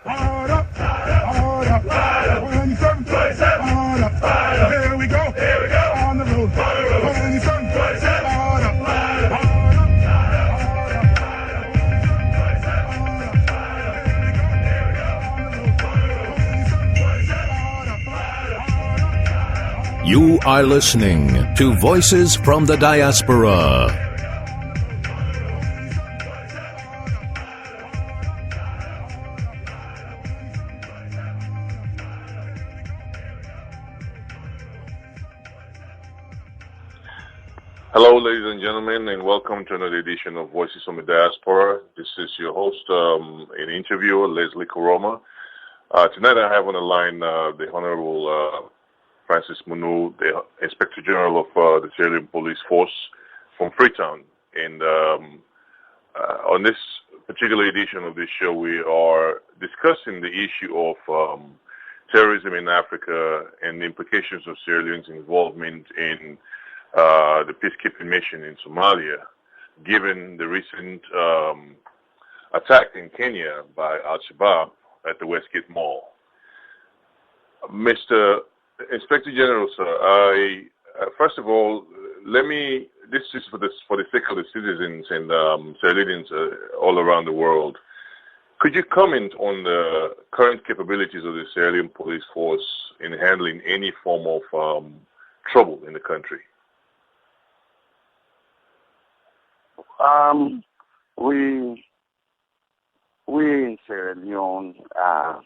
Order, order, 27, order. Here we go, on the road. 27, order, order. You are listening to Voices from the Diaspora. Hello, ladies and gentlemen, and welcome to another edition of Voices from the Diaspora. This is your host and interviewer, Leslie Koroma. Tonight I have on the line the Honorable Francis Munu, the Inspector General of the Sierra Leone Police Force from Freetown. And on this particular edition of this show, we are discussing the issue of terrorism in Africa and the implications of Sierra Leone's involvement in the peacekeeping mission in Somalia, given the recent attack in Kenya by Al-Shabab at the Westgate Mall. Mr. Inspector General, sir, first of all, this is for the sake of the citizens and Sierra Leoneans all around the world. Could you comment on the current capabilities of the Sierra Leone Police Force in handling any form of trouble in the country? We in Sierra Leone are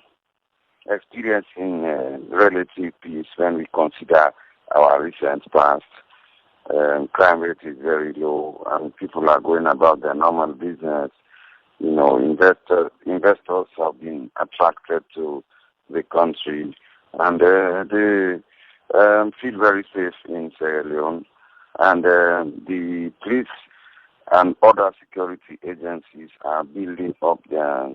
experiencing relative peace when we consider our recent past. Crime rate is very low, and people are going about their normal business. You know, investors have been attracted to the country, and they feel very safe in Sierra Leone. And the police and other security agencies are building up their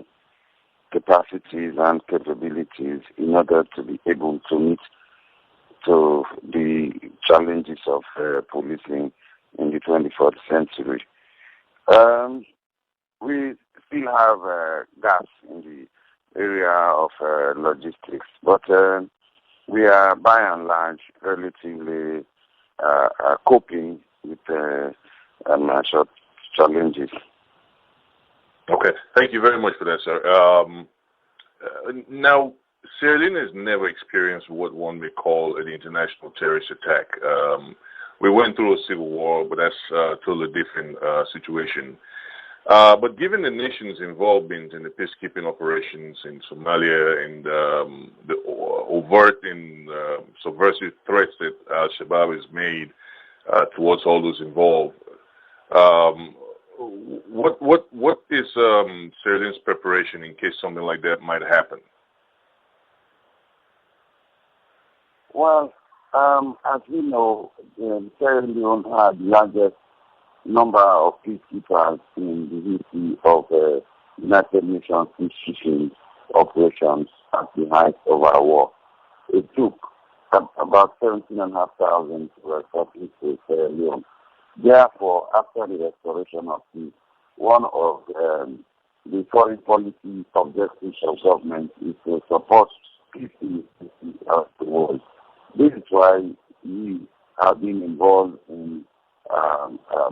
capacities and capabilities in order to be able to meet to the challenges of policing in the 21st century. We still have gaps in the area of logistics, but we are by and large relatively coping with short challenges. Okay, thank you very much for that, sir. Now, Sierra Leone has never experienced what one may call an international terrorist attack. We went through a civil war, but that's a totally different situation. But given the nation's involvement in the peacekeeping operations in Somalia and the overt and subversive threats that Al-Shabab has made towards all those involved, what is Sierra Leone's preparation in case something like that might happen? Well, as we know, Sierra Leone had the largest number of peacekeepers in the history of United Nations peacekeeping operations at the height of our war. It took about 17,500 to establish Sierra Leone. Therefore, after the restoration of peace, one of the foreign policy objectives of government is to support peace in the world. This is why we have been involved in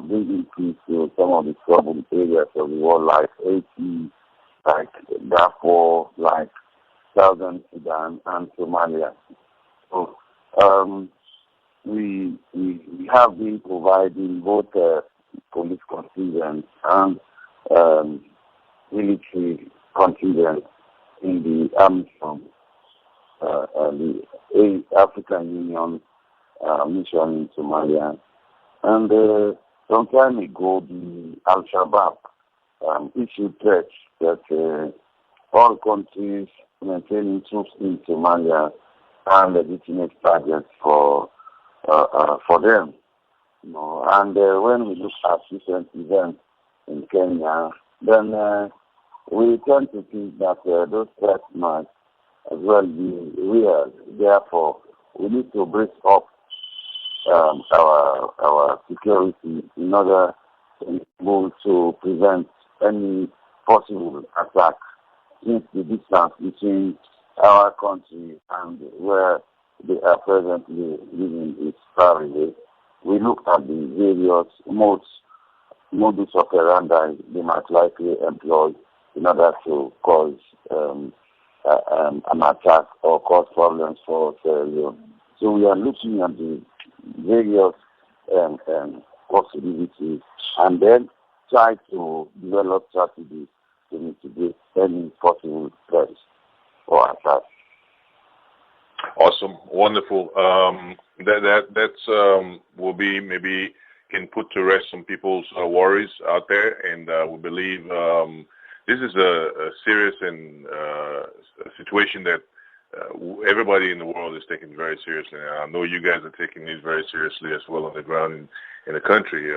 bringing peace to some of the troubled areas of the world, like Haiti, like Darfur, like Southern Sudan, and Somalia. So, we have been providing both police contingents and military contingents in the AMISOM, the African Union mission in Somalia. And some time ago, the Al-Shabab issued threats that all countries maintaining troops in Somalia are legitimate targets for them. You know, and when we look at recent events in Kenya, then we tend to think that those threats might as well be real. Therefore, we need to brace up our security in order to be able to prevent any possible attack since the distance between our country and where they are presently living is far away. We looked at the various modus operandi they might likely employ in order to cause an attack or cause problems for Sierra Leone. So we are looking at the various possibilities and then try to develop strategies to mitigate any possible threats or attacks. Awesome, wonderful. That's will be maybe can put to rest some people's worries out there, and we believe this is a serious and a situation that everybody in the world is taking very seriously. And I know you guys are taking this very seriously as well on the ground in the country.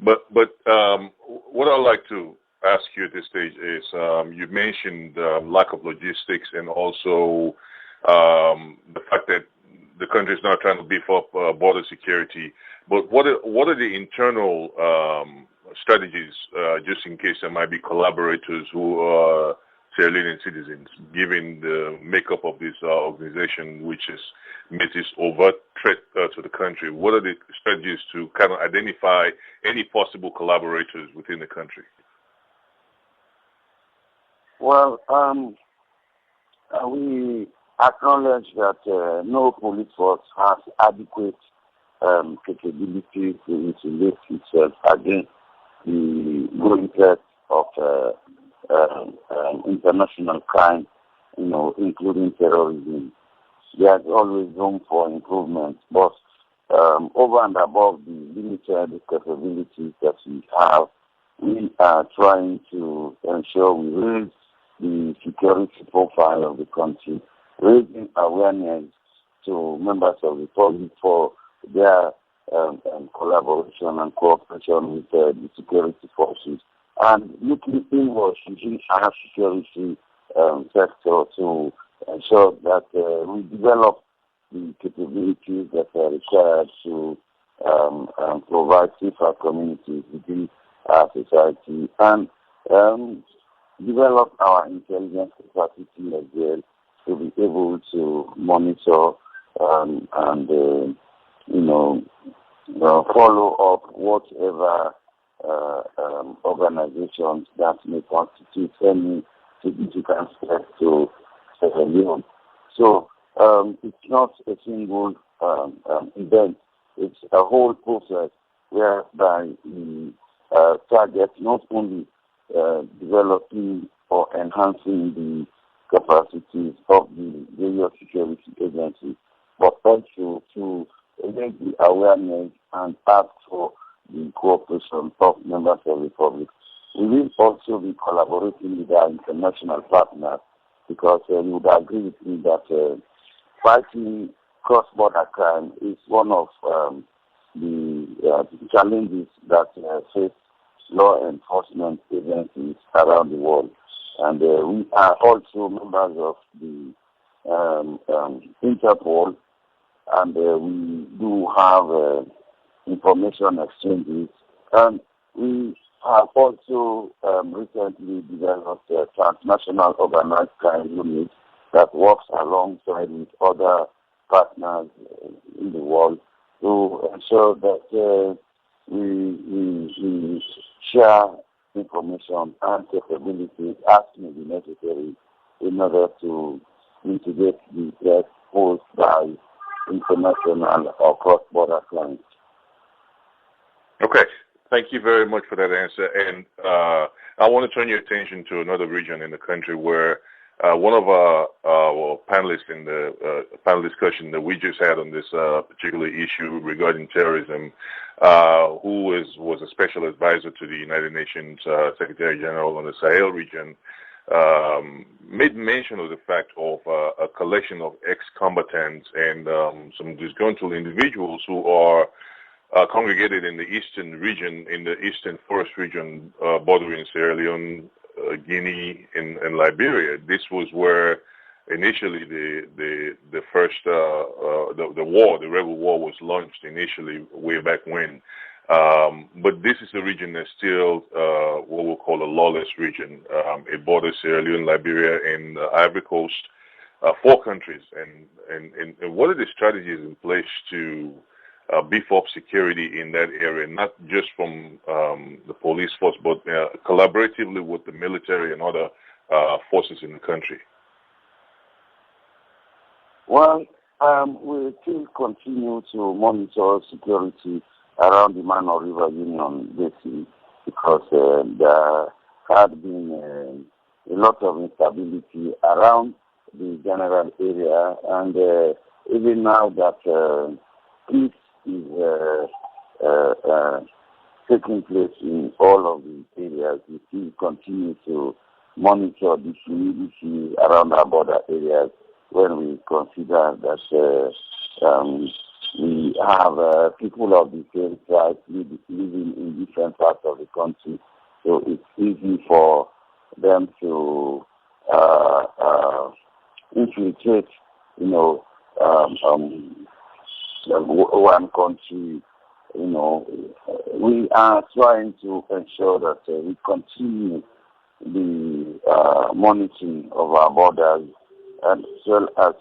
But what I'd like to ask you at this stage is you've mentioned lack of logistics and also the fact that the country is now trying to beef up border security. But what are the internal strategies, just in case there might be collaborators who are Sierra Leonean citizens, given the makeup of this organization, which is makes this overt threat to the country? What are the strategies to kind of identify any possible collaborators within the country? Well, we acknowledge that no police force has adequate capability to insulate itself against the growing threat of international crime, including terrorism. There's always room for improvement, but over and above the limited capabilities that we have, we are trying to ensure we raise the security profile of the country, raising awareness to members of the public for their collaboration and cooperation with the security forces, and looking inwards within our security sector to ensure that we develop the capabilities that are required to provide safer communities within our society and develop our intelligence capacity as well to be able to monitor and follow up whatever organizations that may constitute any significant threat to Sierra Leone. So it's not a single event. It's a whole process whereby we target not only developing or enhancing the capacities of the various security agencies, but also to raise the awareness and ask for the cooperation of members of the public. We will also be collaborating with our international partners because you would agree with me that fighting cross-border crime is one of the challenges that face law enforcement agencies around the world. And we are also members of the Interpol, and we do have information exchanges. And we have also recently developed a transnational organized crime unit that works alongside with other partners in the world to ensure that we share information and capabilities as may be necessary in order to mitigate the threat posed by international or cross-border crimes. Okay. Thank you very much for that answer. And I want to turn your attention to another region in the country where one of our panelists in the panel discussion that we just had on this particular issue regarding terrorism, who was a special advisor to the United Nations Secretary General on the Sahel region, made mention of the fact of a collection of ex-combatants and some disgruntled individuals who are congregated in the eastern region, in the eastern forest region bordering Sierra Leone, Guinea, and Liberia. This was where initially the first the rebel war was launched initially way back when. But this is a region that's still what we'll call a lawless region. It borders Sierra Leone, Liberia, and Ivory Coast, 4 countries. And what are the strategies in place to beef up security in that area, not just from the police force, but collaboratively with the military and other forces in the country? Well, we still continue to monitor security around the Manu River Union Basin because there had been a lot of instability around the general area, and even now that peace is taking place in all of the areas, we still continue to monitor the humidity around our border areas when we consider that we have people of the same tribe living in different parts of the country, so it's easy for them to infiltrate, one country. We are trying to ensure that we continue the monitoring of our borders, as well as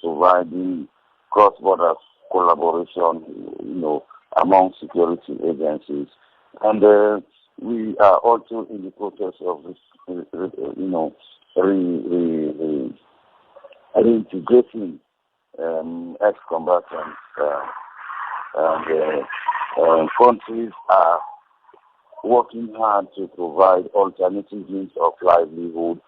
providing cross-border collaboration, among security agencies. And we are also in the process of, reintegrating ex-combatants, and countries are working hard to provide alternative means of livelihood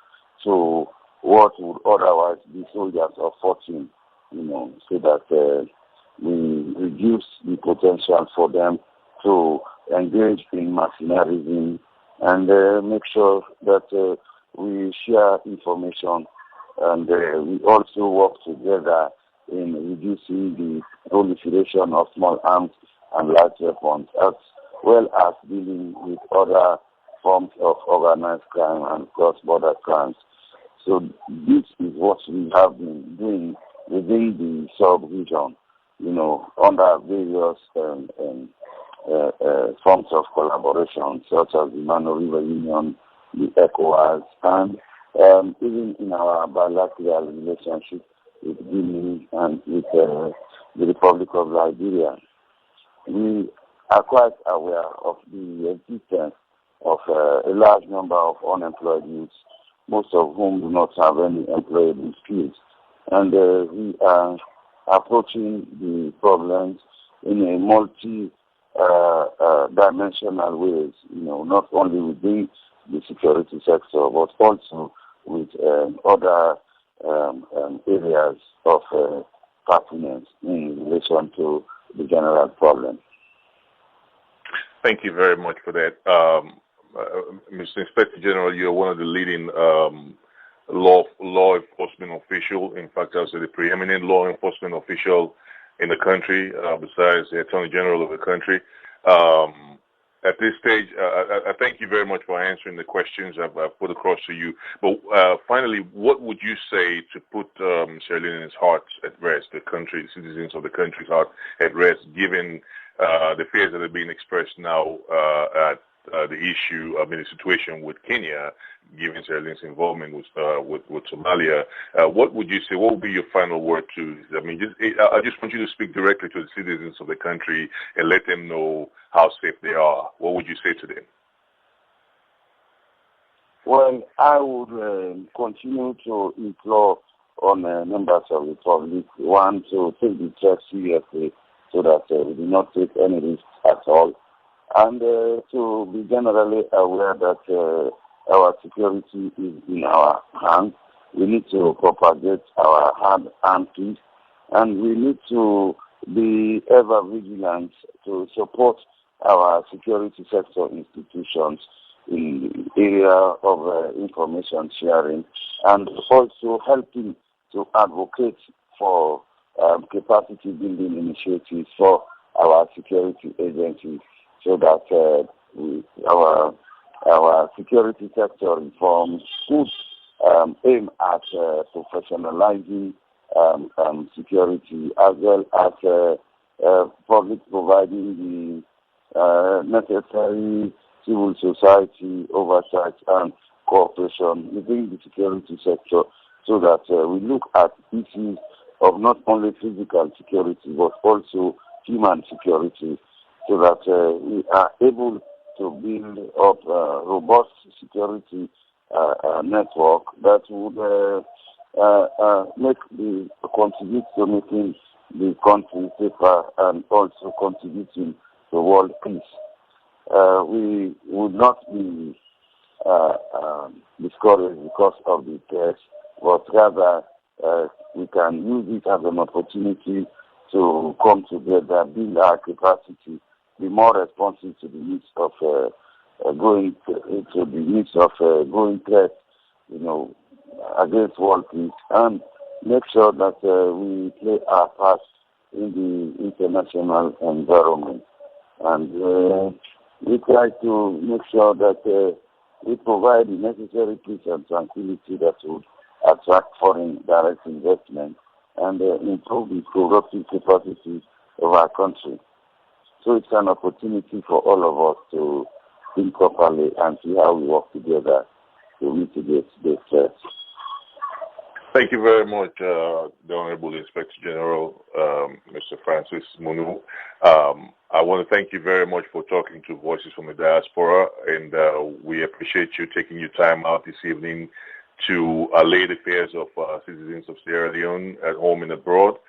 to what would otherwise be soldiers of fortune, so that we reduce the potential for them to engage in mercenarism, and make sure that we share information, and we also work together in reducing the proliferation of small arms and large weapons, as well as dealing with other forms of organized crime and cross-border crimes. So this is what we have been doing within the sub-region, under various forms of collaboration, such as the Manu River Union, the ECOWAS, and even in our bilateral relationship with Guinea and with the Republic of Liberia. We are quite aware of the existence of a large number of unemployed youths, most of whom do not have any employable skills. And we are approaching the problems in a multi-dimensional ways, not only within the security sector, but also with other areas of pertinence in relation to the general problem. Thank you very much for that. Mr. Inspector General, you're one of the leading law enforcement officials. In fact, I would say the preeminent law enforcement official in the country, besides the Attorney General of the country. At this stage, I thank you very much for answering the questions I've put across to you. But finally, what would you say to put Sierra Leone's hearts at rest, the citizens of the country's heart at rest, given the fears that are being expressed now at the issue, the situation with Kenya, given Sierra Leone's involvement with Somalia? What would you say? What would be your final word to? I just want you to speak directly to the citizens of the country and let them know how safe they are. What would you say to them? Well, I would continue to implore on members of the public, one, to take the threat seriously so that we do not take any risks at all, and to be generally aware that our security is in our hands. We need to propagate our hard-earned peace, and we need to be ever vigilant to support our security sector institutions in the area of information sharing, and also helping to advocate for capacity building initiatives for our security agencies, so that our security sector reforms could aim at professionalizing security, as well as public providing the necessary civil society oversight and cooperation within the security sector, so that we look at issues of not only physical security but also human security, so that we are able to build up a robust security network that would contribute to making the country safer and also contributing to world peace. We would not be discouraged because of the test, but rather we can use it as an opportunity to come together, build our capacity, be more responsive to the needs of going threats, against world peace, and make sure that we play our part in the international environment. And we try to make sure that we provide the necessary peace and tranquility that would attract foreign direct investment and improve the productive capacity of our country. So it's an opportunity for all of us to think properly and see how we work together to mitigate this threat. Thank you very much, the Honorable Inspector General, Mr. Francis Munu. I want to thank you very much for talking to Voices from the Diaspora, and we appreciate you taking your time out this evening to allay the fears of citizens of Sierra Leone at home and abroad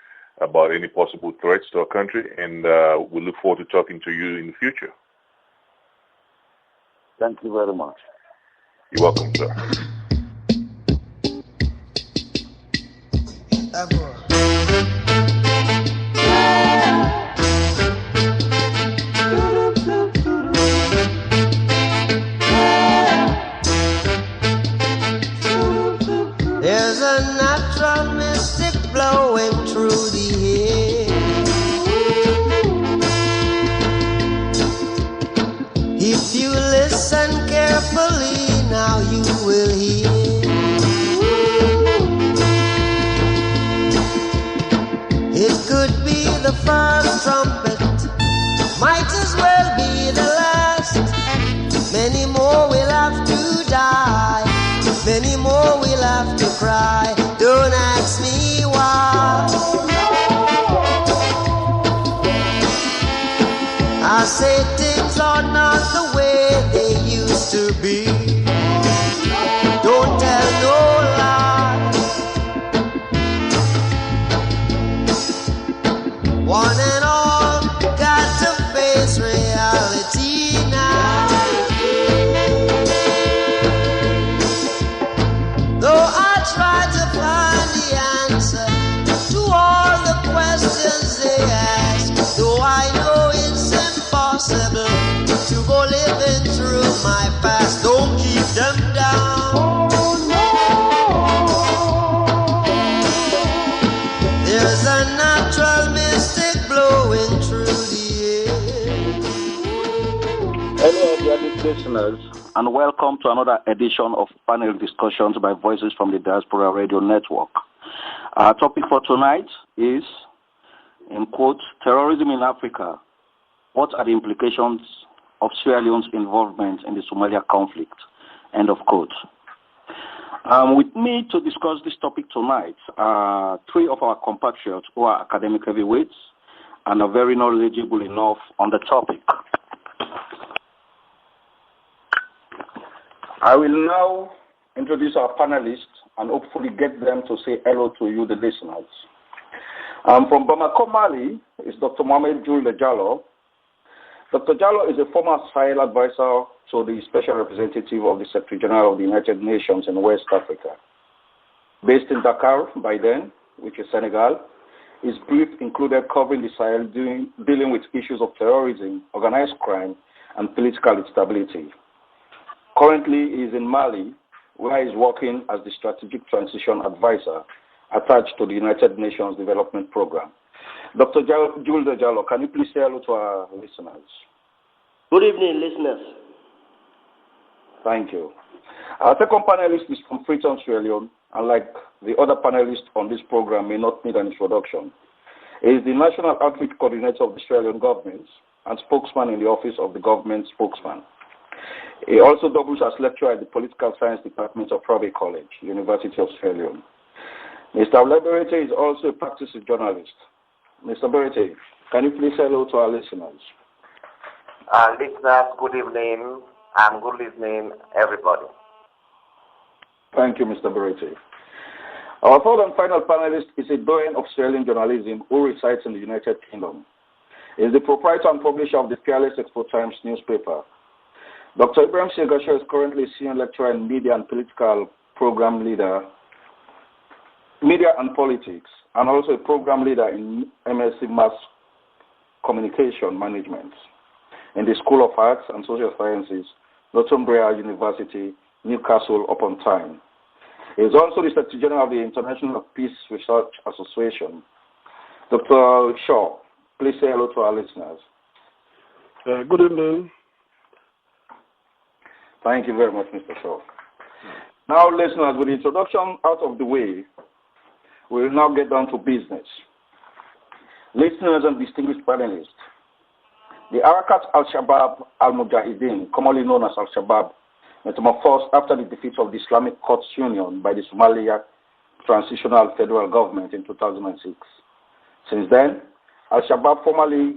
about any possible threats to our country, and we look forward to talking to you in the future. Thank you very much. You're welcome, sir. There's a natural mystic blowing through the air. If you listen carefully, now you will hear. It could be the first trumpet, might as well be the last. Many more will have to die, many more will have to cry. Don't ask me why. I say things are not the way they used to be. Don't tell no lie. One and all got to face reality now. Though I try to find the answer to all the questions they ask, though I know it's impossible to go living through my past, don't keep them down. There's a natural mystic blowing through the air. Hello, dear listeners, and welcome to another edition of panel discussions by Voices from the Diaspora Radio Network. Our topic for tonight is, in quote, terrorism in Africa. What are the implications of Sierra Leone's involvement in the Somalia conflict? End of quote. With me to discuss this topic tonight are three of our compatriots who are academic heavyweights and are very knowledgeable enough on the topic. I will now introduce our panelists and hopefully get them to say hello to you, the listeners. From Bamako, Mali, is Dr. Juldeh Jalloh. Dr. Jalloh is a former Sahel advisor to the Special Representative of the Secretary General of the United Nations in West Africa. Based in Dakar by then, which is Senegal, his brief included covering the Sahel dealing with issues of terrorism, organized crime, and political instability. Currently, he is in Mali, where he is working as the Strategic Transition Advisor attached to the United Nations Development Program. Dr. Juldeh Jalloh, can you please say hello to our listeners? Good evening, listeners. Thank you. Our second panelist is from Freetown, Sierra Leone, and like the other panelists on this program may not need an introduction. He is the National Outreach Coordinator of the Sierra Leone government and spokesman in the office of the government spokesman. He also doubles as lecturer at the Political Science Department of Private College, University of Sierra Leone. Mr. Abdulai Bayraytay is also a practicing journalist. Mr. Bayraytay, can you please say hello to our listeners? Listeners, good evening, and good evening, everybody. Thank you, Mr. Bayraytay. Our third and final panelist is a doyen of Sierra Leone journalism who resides in the United Kingdom. He is the proprietor and publisher of the Fearless Expo Times newspaper. Dr. Ibrahim Seaga is currently a senior lecturer in media and political program leader, media and politics, and also a program leader in MSc Mass Communication Management in the School of Arts and Social Sciences, Northumbria University, Newcastle upon Tyne. He is also the Secretary General of the International Peace Research Association. Dr. Shaw, please say hello to our listeners. Good evening. Thank you very much, Mr. Shaw. Now, listeners, with the introduction out of the way, we will now get down to business. Listeners and distinguished panelists, the Arakat Al-Shabab Al-Mujahideen, commonly known as Al-Shabab, metamorphosed after the defeat of the Islamic Courts Union by the Somalia Transitional Federal Government in 2006. Since then, Al-Shabab, formally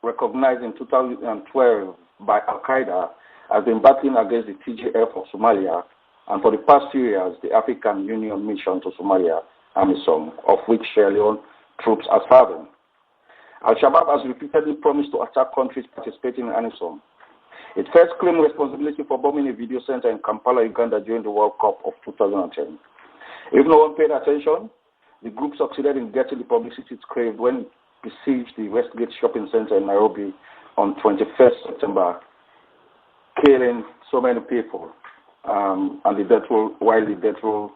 recognized in 2012 by Al-Qaeda, has been battling against the TGF of Somalia, and for the past few years, the African Union Mission to Somalia, AMISOM, of which Sierra Leone troops are serving. Al-Shabab has repeatedly promised to attack countries participating in AMISOM. It first claimed responsibility for bombing a video center in Kampala, Uganda during the World Cup of 2010. If no one paid attention, the group succeeded in getting the publicity it craved when it besieged the Westgate shopping center in Nairobi on 21st September, killing so many people, and the death roll, while the death roll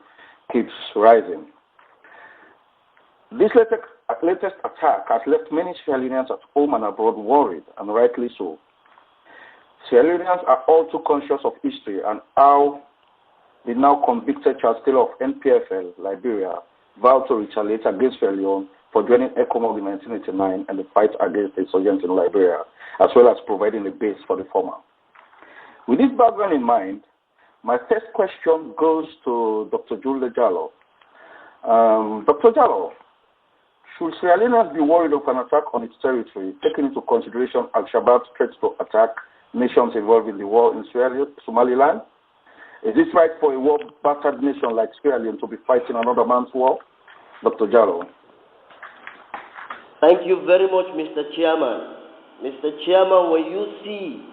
keeps rising. This latest attack has left many Sierra Leoneans at home and abroad worried, and rightly so. Sierra Leoneans are all too conscious of history and how the now convicted Charles Taylor of NPFL, Liberia, vowed to retaliate against Sierra Leone for joining ECOMOG in 1989 and the fight against the insurgents in Liberia, as well as providing a base for the former. With this background in mind, my first question goes to Dr. Juldeh Jalloh. Dr. Jalloh, should Sierra Leoneans be worried of an attack on its territory, taking into consideration Al-Shabaab's threats to attack nations involved in the war in Somaliland? Is it right for a war-battered nation like Sierra Leone to be fighting another man's war? Dr. Jalloh. Thank you very much, Mr. Chairman. Mr. Chairman, when you see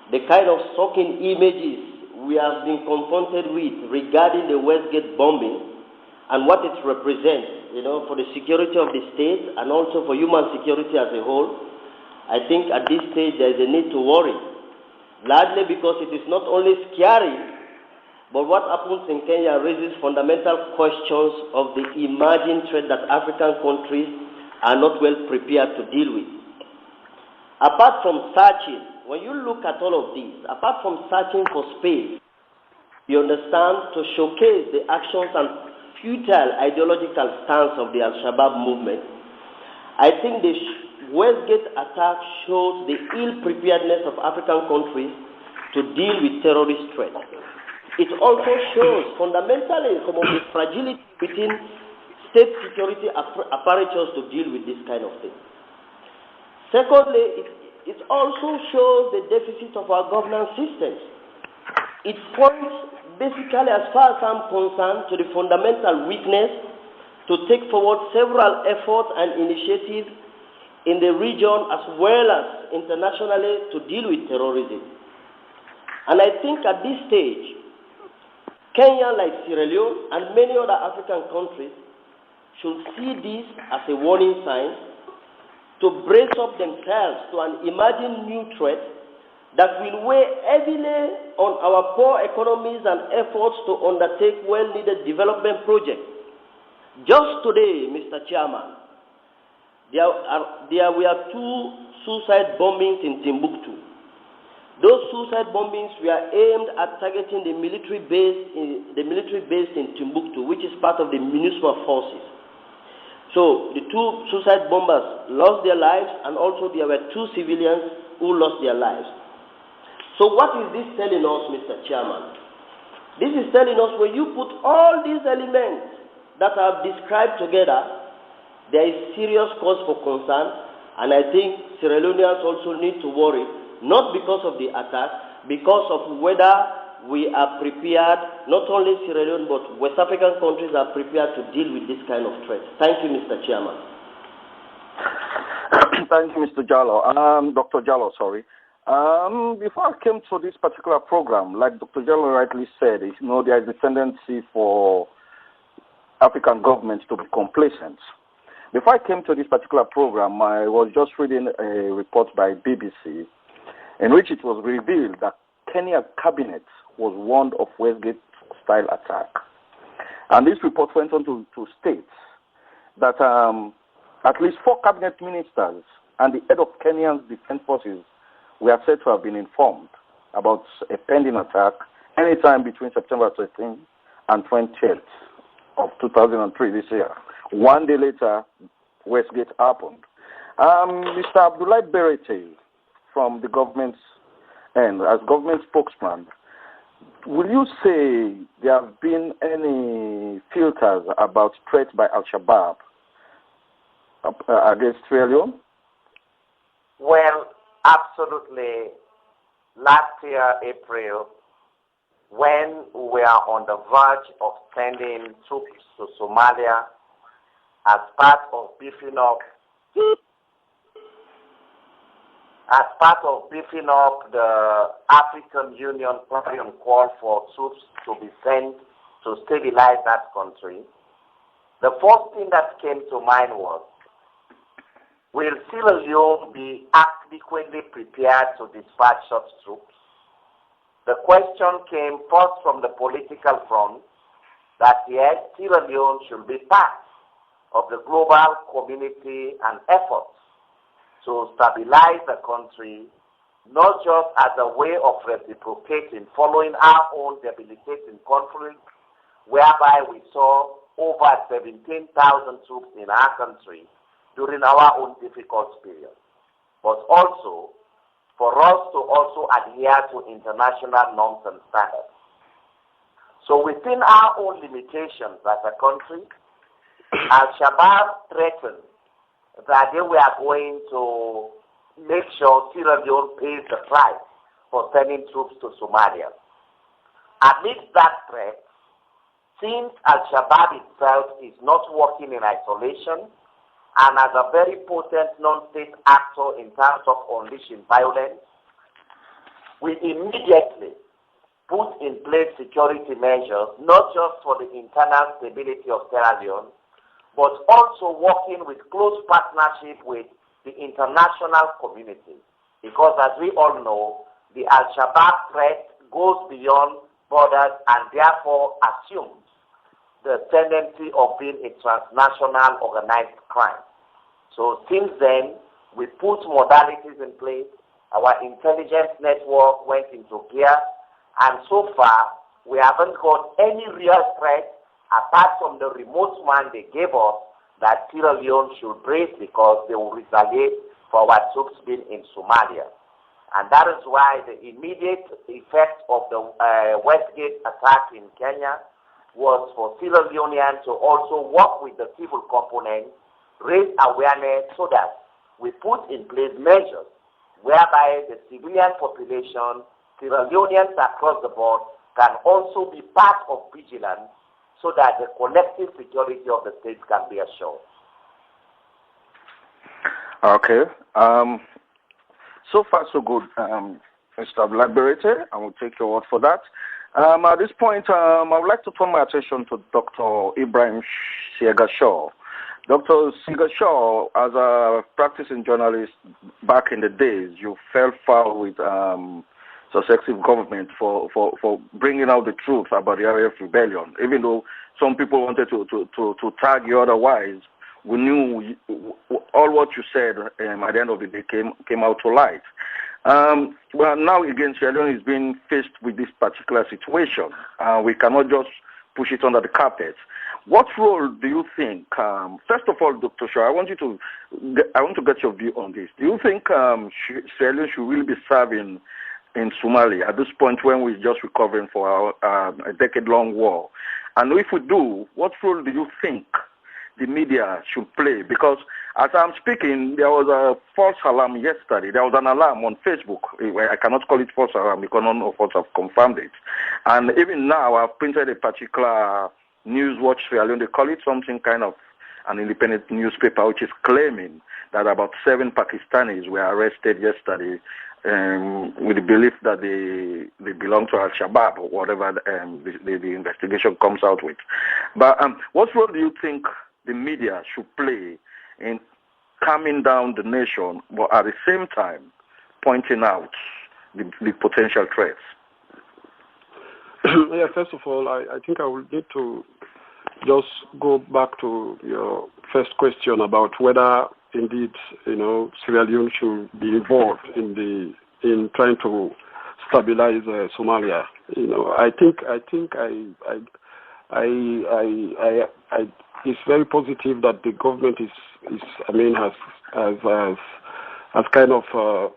the kind of shocking images we have been confronted with regarding the Westgate bombing and what it represents, for the security of the state and also for human security as a whole, I think at this stage there is a need to worry, largely because it is not only scary, but what happens in Kenya raises fundamental questions of the emerging threat that African countries are not well prepared to deal with. Apart from searching, when you look at all of this, apart from searching for space, you understand, to showcase the actions and futile ideological stance of the Al-Shabaab movement, I think the Westgate attack shows the ill-preparedness of African countries to deal with terrorist threats. It also shows fundamentally some of the fragility within state security apparatus to deal with this kind of thing. Secondly, it also shows the deficit of our governance systems. It points basically, as far as I'm concerned, to the fundamental weakness to take forward several efforts and initiatives in the region as well as internationally to deal with terrorism. And I think at this stage, Kenya, like Sierra Leone and many other African countries, should see this as a warning sign to brace up themselves to an emerging new threat that will weigh heavily on our poor economies and efforts to undertake well-needed development projects. Just today, Mr. Chairman, there were 2 suicide bombings in Timbuktu. Those suicide bombings were aimed at targeting the military base in Timbuktu, which is part of the MINUSMA forces. So the two suicide bombers lost their lives, and also there were 2 civilians who lost their lives. So what is this telling us, Mr. Chairman? This is telling us when you put all these elements that I've described together, there is serious cause for concern, and I think Sierra Leoneans also need to worry, not because of the attack, because of whether we are prepared, not only Sierra Leone, but West African countries are prepared to deal with this kind of threat. Thank you, Mr. Chairman. Thank you, Mr. Jalloh. Dr. Jalloh, sorry. Before I came to this particular program, like Dr. Jalloh rightly said, there is a tendency for African governments to be complacent. Before I came to this particular program, I was just reading a report by BBC in which it was revealed that Kenya cabinet was warned of Westgate-style attack. And this report went on to state that at least 4 cabinet ministers and the head of Kenya's defense forces were said to have been informed about a pending attack anytime between September 13th and 20th of 2003 this year. 1 day later, Westgate happened. Mr. Abdulai Bayraytay from the government's end, as government spokesman, will you say there have been any filters about threats by Al-Shabab against Sierra Leone? Well, absolutely. Last year, April, when we are on the verge of sending troops to Somalia as part of beefing up the African Union clarion call for troops to be sent to stabilize that country, the first thing that came to mind was, will Sierra Leone be adequately prepared to dispatch such troops? The question came first from the political front that yes, Sierra Leone should be part of the global community and efforts to stabilize the country, not just as a way of reciprocating following our own debilitating conflict, whereby we saw over 17,000 troops in our country during our own difficult period, but also for us to also adhere to international norms and standards. So within our own limitations as a country, Al-Shabab threatened that they were going to make sure Sierra Leone pays the price for sending troops to Somalia. Amidst that threat, since Al-Shabab itself is not working in isolation and as a very potent non-state actor in terms of unleashing violence, we immediately put in place security measures, not just for the internal stability of Sierra Leone, but also working with close partnership with the international community. Because as we all know, the Al-Shabab threat goes beyond borders and therefore assumes the tendency of being a transnational organized crime. So since then, we put modalities in place, our intelligence network went into gear, and so far, we haven't got any real threat apart from the remote one they gave us that Sierra Leone should brace because they will retaliate for our troops being in Somalia. And that is why the immediate effect of the Westgate attack in Kenya was for Sierra Leoneans to also work with the civil component, raise awareness so that we put in place measures whereby the civilian population, Sierra Leoneans across the board, can also be part of vigilance so that the collective security of the state can be assured. Okay. So far, so good, Mr. Abdulai Bayraytay. I will take your word for that. At this point, I would like to turn my attention to Dr. Ibrahim Seaga. Dr. Seaga, as a practicing journalist back in the days, you fell foul with successive government for bringing out the truth about the RF rebellion. Even though some people wanted to tag you otherwise, we knew all what you said at the end of the day came out to light. Well, now again, Sierra Leone is being faced with this particular situation. We cannot just push it under the carpet. What role do you think? First of all, Dr. Shaw, I want to get your view on this. Do you think Sierra Leone should really be serving in Somalia at this point when we're just recovering for a decade-long war? And if we do, what role do you think the media should play? Because as I'm speaking, there was a false alarm yesterday. There was an alarm on Facebook. I cannot call it false alarm because none of us have confirmed it. And even now, I've printed a particular News Watch Sierra Leone. They call it something kind of an independent newspaper, which is claiming that about 7 Pakistanis were arrested yesterday with the belief that they belong to Al-Shabab or whatever the investigation comes out with. But what role do you think the media should play in calming down the nation, but at the same time pointing out the potential threats? Yeah, first of all, I think I will need to just go back to your first question about whether indeed, Sierra Leone should be involved in trying to stabilize Somalia. I think it's very positive that the government has kind of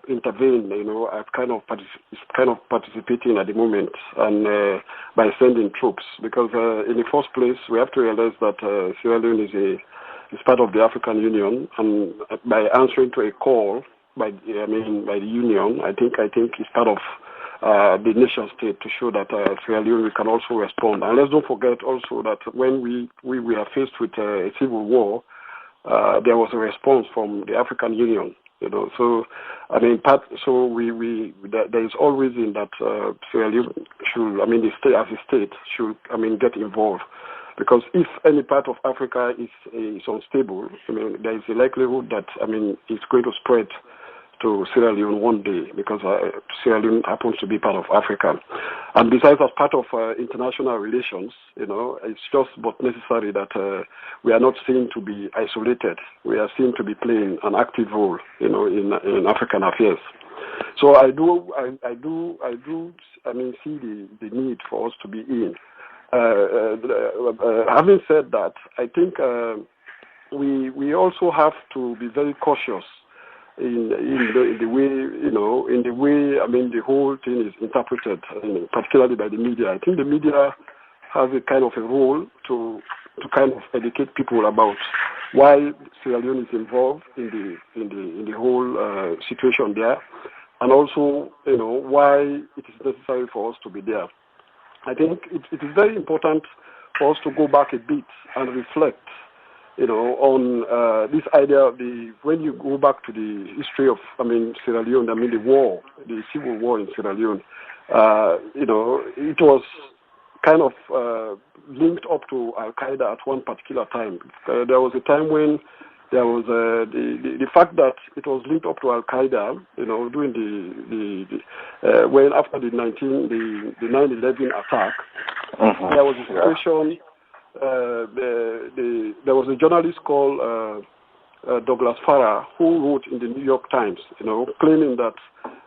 intervened, is kind of participating at the moment, and by sending troops, because in the first place we have to realize that Sierra Leone is part of the African Union, and by answering to a call by the Union, I think it's part of the nation state to show that Sierra Leone can also respond. And let's don't forget also that when we are faced with a civil war, there was a response from the African Union. So there is all reason that Sierra Leone should, the state as a state should, get involved. Because if any part of Africa is unstable, there is a likelihood that, it's going to spread to Sierra Leone one day, because Sierra Leone happens to be part of Africa. And besides, as part of international relations, it's just but necessary that we are not seen to be isolated. We are seen to be playing an active role, in African affairs. So I do see the need for us to be in. Having said that, I think we also have to be very cautious in the way the whole thing is interpreted, particularly by the media. I think the media has a kind of a role to kind of educate people about why Sierra Leone is involved in the whole situation there, and also why it is necessary for us to be there. I think it is very important for us to go back a bit and reflect, on this idea of when you go back to the history of, Sierra Leone, the war, the civil war in Sierra Leone, it was kind of linked up to Al-Qaeda at one particular time. There was a time when there was the fact that it was linked up to Al-Qaeda, during when after the 9/11 attack, there was a situation. There was a journalist called Douglas Farrar who wrote in the New York Times, claiming that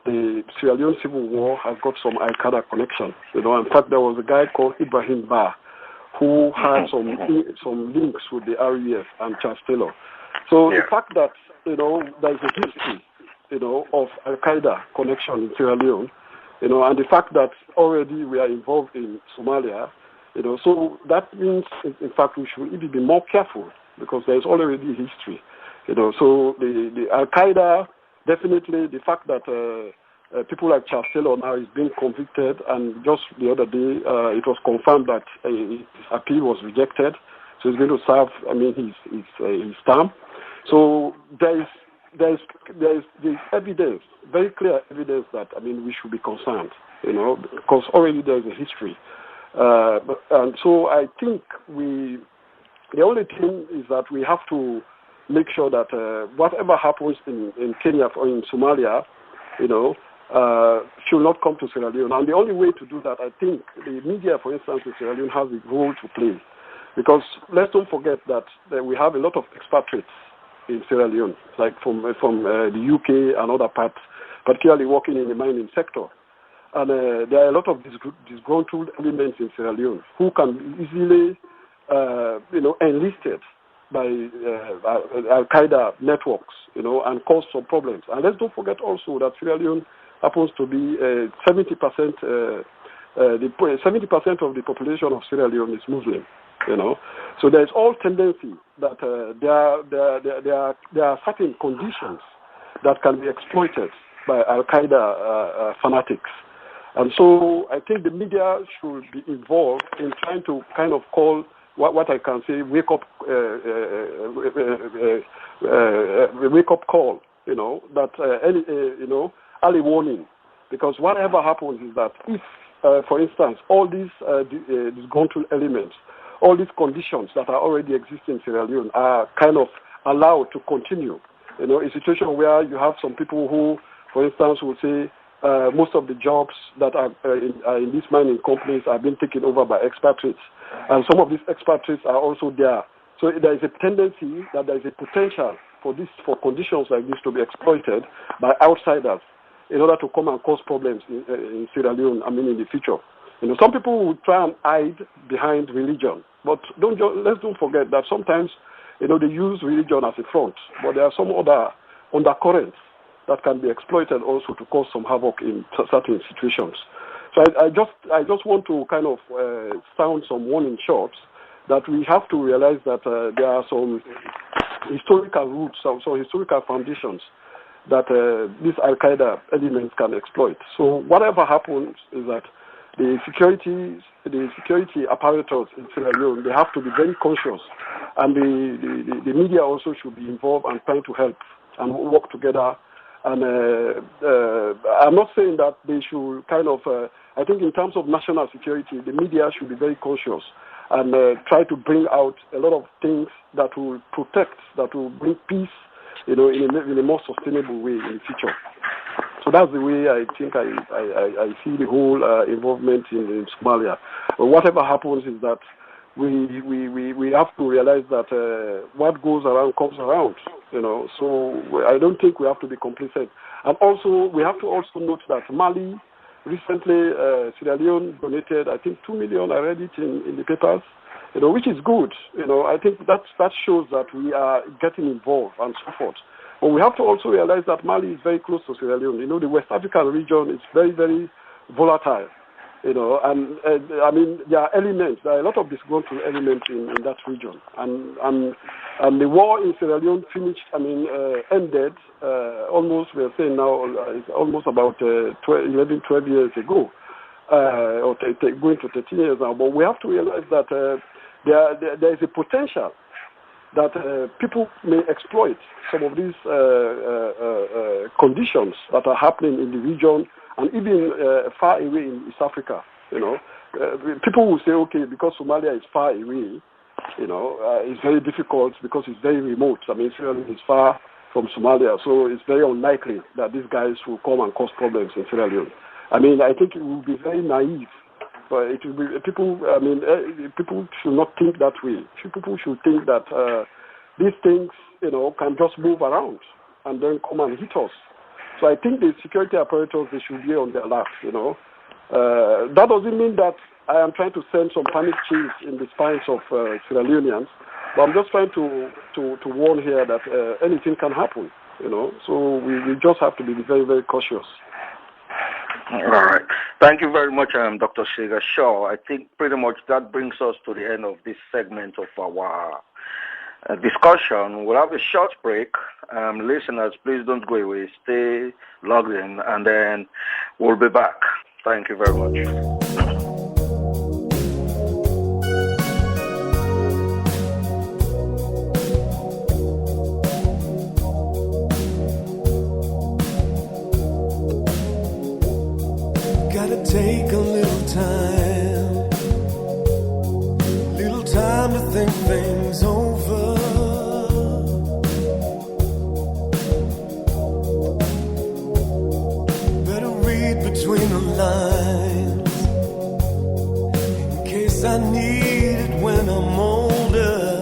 the Sierra Leone civil war has got some Al-Qaeda connection. In fact, there was a guy called Ibrahim who had some links with the RAF and Charles Taylor. So the fact that there is a history, of Al-Qaeda connection in Sierra Leone, and the fact that already we are involved in Somalia, so that means, in fact, we should even be more careful, because there is already history, So the Al-Qaeda, definitely the fact that people like Charles Taylor now is being convicted, and just the other day it was confirmed that his appeal was rejected, so he's going to serve, his term. So there is evidence, very clear evidence that we should be concerned, because already there is a history. And so I think the only thing is that we have to make sure that whatever happens in Kenya or in Somalia, should not come to Sierra Leone. And the only way to do that, I think, the media, for instance, in Sierra Leone has a role to play. Because let's don't forget that we have a lot of expatriates in Sierra Leone, like from the UK and other parts, particularly working in the mining sector. And there are a lot of disgruntled elements in Sierra Leone who can easily, enlisted by Al-Qaeda networks, and cause some problems. And let's don't forget also that Sierra Leone happens to be 70%. 70% of the population of Sierra Leone is Muslim. So there is all tendency that there are certain conditions that can be exploited by Al-Qaeda fanatics. And so I think the media should be involved in trying to kind of call what I can say wake up call, that early warning, because whatever happens is that if, for instance, all these disgruntled elements, all these conditions that are already existing in Sierra Leone are kind of allowed to continue, a situation where you have some people who, for instance, will say, most of the jobs that are in these mining companies are being taken over by expatriates. And some of these expatriates are also there. So there is a tendency that there is a potential for conditions like this to be exploited by outsiders in order to come and cause problems in Sierra Leone, in the future. Some people will try and hide behind religion. But let's don't forget that sometimes, they use religion as a front. But there are some other undercurrents that can be exploited also to cause some havoc in certain situations. So I just want to kind of sound some warning shots that we have to realize that there are some historical roots, some historical foundations that these Al-Qaeda elements can exploit. So whatever happens is that the security apparatus in Sierra Leone, they have to be very conscious, and the media also should be involved and trying to help and work together. And I'm not saying that they should kind of, I think in terms of national security, the media should be very conscious and try to bring out a lot of things that will protect, that will bring peace, in a more sustainable way in the future. So that's the way I think I see the whole involvement in Somalia. But whatever happens is that we have to realize that what goes around comes around, So I don't think we have to be complicit. And also, we have to also note that Mali recently, Sierra Leone donated, I think, 2 million. I read it in the papers, which is good. I think that shows that we are getting involved and so forth. But we have to also realize that Mali is very close to Sierra Leone. The West African region is very, very volatile. And there are elements. There are a lot of disgruntled elements in that region, and the war in Sierra Leone finished. Ended almost. We are saying now it's almost about 11, 12 years ago, or going to 13 years now. But we have to realize that there is a potential that people may exploit some of these conditions that are happening in the region. And even far away in East Africa, people will say, okay, because Somalia is far away, it's very difficult because it's very remote. Sierra Leone is far from Somalia, so it's very unlikely that these guys will come and cause problems in Sierra Leone. I think it would be very naive. But it will be people. People should not think that way. People should think that these things, can just move around and then come and hit us. So I think the security apparatus, they should be on their lap, That doesn't mean that I am trying to send some panic chills in the spines of Sierra Leoneans, but I'm just trying to warn here that anything can happen, So we just have to be very, very cautious. All right. Thank you very much, Dr. Seaga. Sure. I think pretty much that brings us to the end of this segment of our discussion. We'll have a short break. Listeners, please don't go away. Stay logged in, and then we'll be back. Thank you very much. Gotta take a little time to think things over. Better read between the lines in case I need it when I'm older.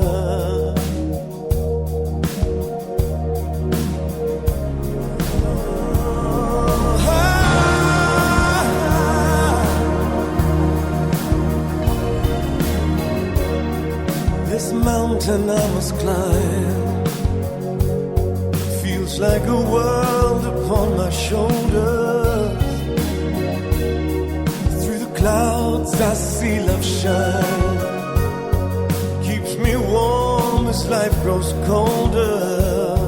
mountain I must climb. Feels like a world upon my shoulders. Through the clouds I see love shine. Keeps me warm as life grows colder.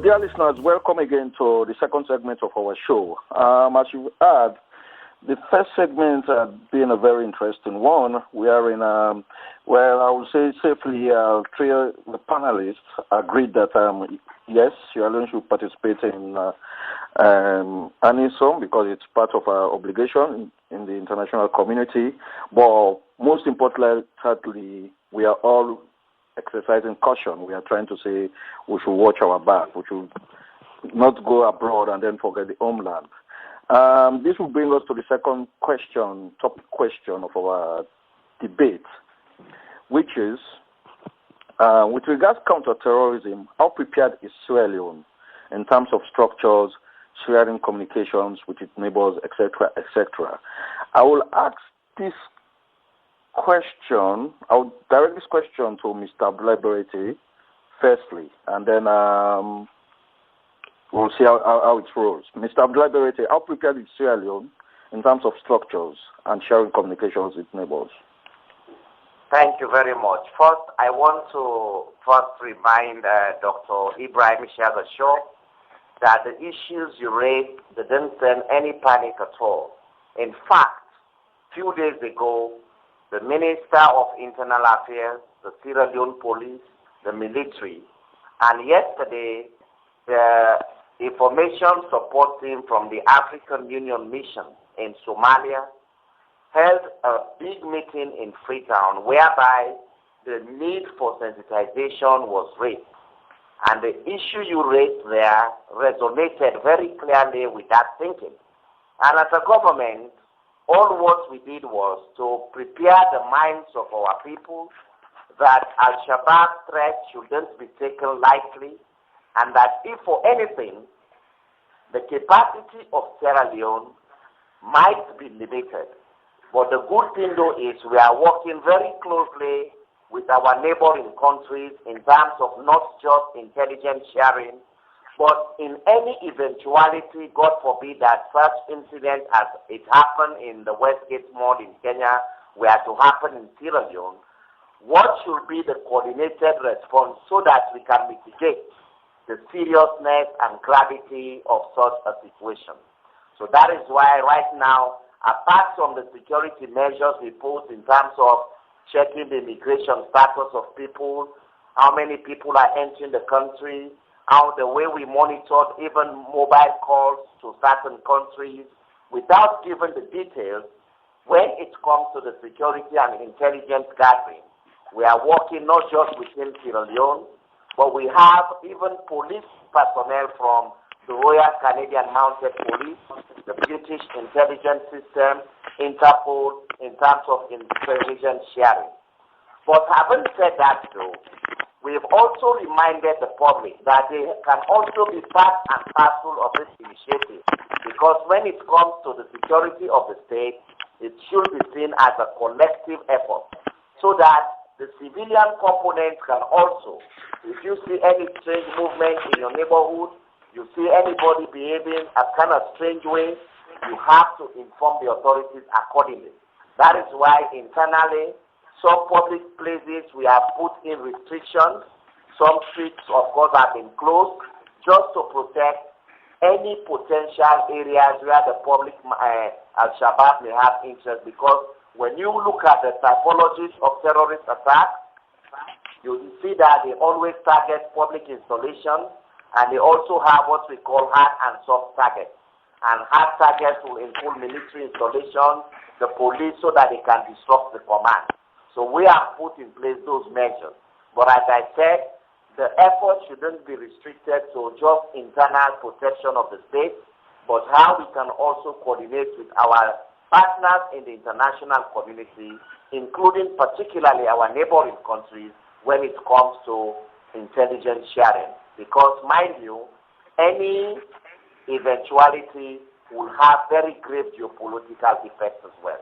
Dear listeners, welcome again to the second segment of our show. As you heard, the first segment has been a very interesting one. We are in, well, I would say safely, three of the panelists agreed that, yes, Sierra Leone should participate in ANISOM because it's part of our obligation in the international community. But most importantly, we are all exercising caution. We are trying to say we should watch our back. We should not go abroad and then forget the homeland. This will bring us to the second question, topic question of our debate, which is, with regards to counter-terrorism, how prepared is Sierra Leone in terms of structures, sharing communications with its neighbors, etc., etc.? I will ask this question, I'll direct this question to Mr. Abdulai Bayraytay firstly, and then we'll see how it rolls. Mr. Abdulai Bayraytay, how prepared is Sierra Leone in terms of structures and sharing communications with neighbors? Thank you very much. First, I want to remind Dr. Ibrahim Seaga that the issues you raised didn't send any panic at all. In fact, a few days ago, the Minister of Internal Affairs, the Sierra Leone Police, the military, and yesterday, the information support team from the African Union Mission in Somalia held a big meeting in Freetown whereby the need for sensitization was raised. And the issue you raised there resonated very clearly with that thinking. And as a government, all what we did was to prepare the minds of our people that Al-Shabab threat shouldn't be taken lightly, and that if for anything, the capacity of Sierra Leone might be limited. But the good thing though is we are working very closely with our neighboring countries in terms of not just intelligence sharing, but in any eventuality, God forbid, that such incident as it happened in the Westgate Mall in Kenya were to happen in Sierra Leone, what should be the coordinated response so that we can mitigate the seriousness and gravity of such a situation? So that is why right now, apart from the security measures we put in terms of checking the immigration status of people, how many people are entering the country, how the way we monitored even mobile calls to certain countries without giving the details, when it comes to the security and intelligence gathering, we are working not just within Sierra Leone, but we have even police personnel from the Royal Canadian Mounted Police, the British intelligence system, Interpol, in terms of intelligence sharing. But having said that though, we've also reminded the public that they can also be part and parcel of this initiative, because when it comes to the security of the state, it should be seen as a collective effort, so that the civilian component can also, if you see any strange movement in your neighborhood, you see anybody behaving a kind of strange way, you have to inform the authorities accordingly. That is why internally, some public places we have put in restrictions. Some streets, of course, have been closed just to protect any potential areas where the public Al-Shabab may have interest, because when you look at the typologies of terrorist attacks, you see that they always target public installations, and they also have what we call hard and soft targets. And hard targets will include military installations, the police, so that they can disrupt the command. So we have put in place those measures. But as I said, the effort shouldn't be restricted to just internal protection of the state, but how we can also coordinate with our partners in the international community, including particularly our neighboring countries, when it comes to intelligence sharing. Because, mind you, any eventuality will have very grave geopolitical effects as well.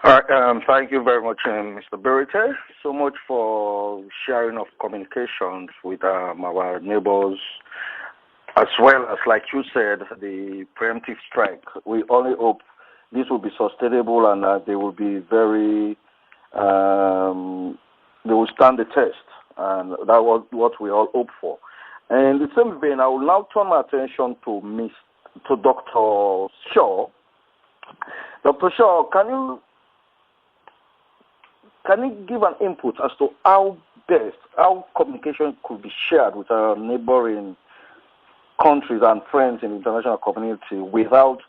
All right, thank you very much, Mr. Bayraytay. So much for sharing of communications with our neighbors, as well as, like you said, the preemptive strike. We only hope this will be sustainable and they will be very, they will stand the test. And that was what we all hope for. And in the same vein, I will now turn my attention to Dr. Shaw. Dr. Shaw, can you give an input as to how communication could be shared with our neighboring countries and friends in the international community without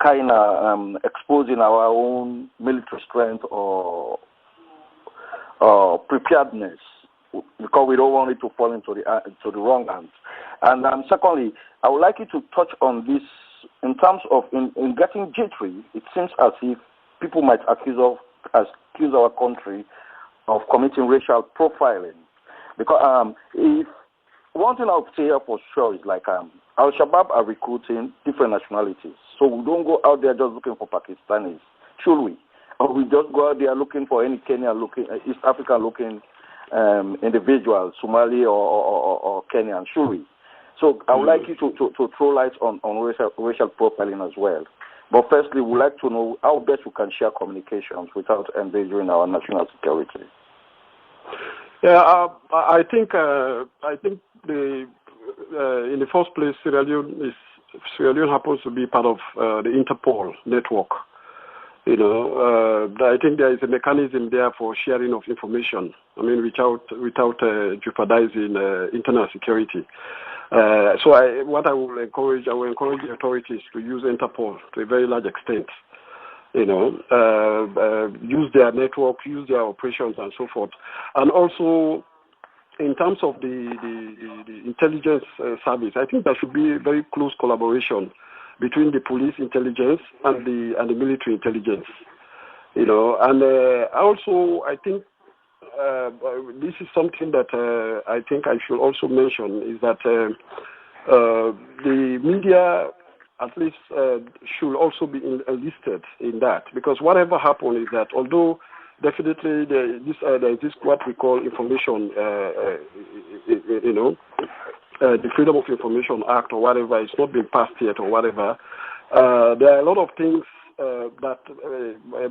kind of exposing our own military strength or preparedness, because we don't want it to fall into the wrong hands? And secondly, I would like you to touch on this in terms of in getting jittery. It seems as if people might accuse our country of committing racial profiling, because if one thing I would say here for sure is like Al-Shabab are recruiting different nationalities, so we don't go out there just looking for Pakistanis, should we? Or we just go out there looking for any Kenyan-looking, East African-looking individual, Somali or Kenyan, should we? So I would like you to throw light on racial profiling as well. But firstly, we'd like to know how best we can share communications without endangering our national security. Yeah, I think in the first place, Sierra Leone happens to be part of the Interpol network. You know, I think there is a mechanism there for sharing of information. I mean, without jeopardizing internal security. So I will encourage the authorities to use Interpol to a very large extent. You know, use their network, use their operations, and so forth. And also, in terms of the intelligence service, I think there should be a very close collaboration between the police intelligence and the military intelligence. You know, and also I think this is something that I think I should also mention, is that the media at least should also be enlisted in that, because whatever happens is that although definitely there is this what we call information, you know, the Freedom of Information Act or whatever, it's not been passed yet or whatever, there are a lot of things that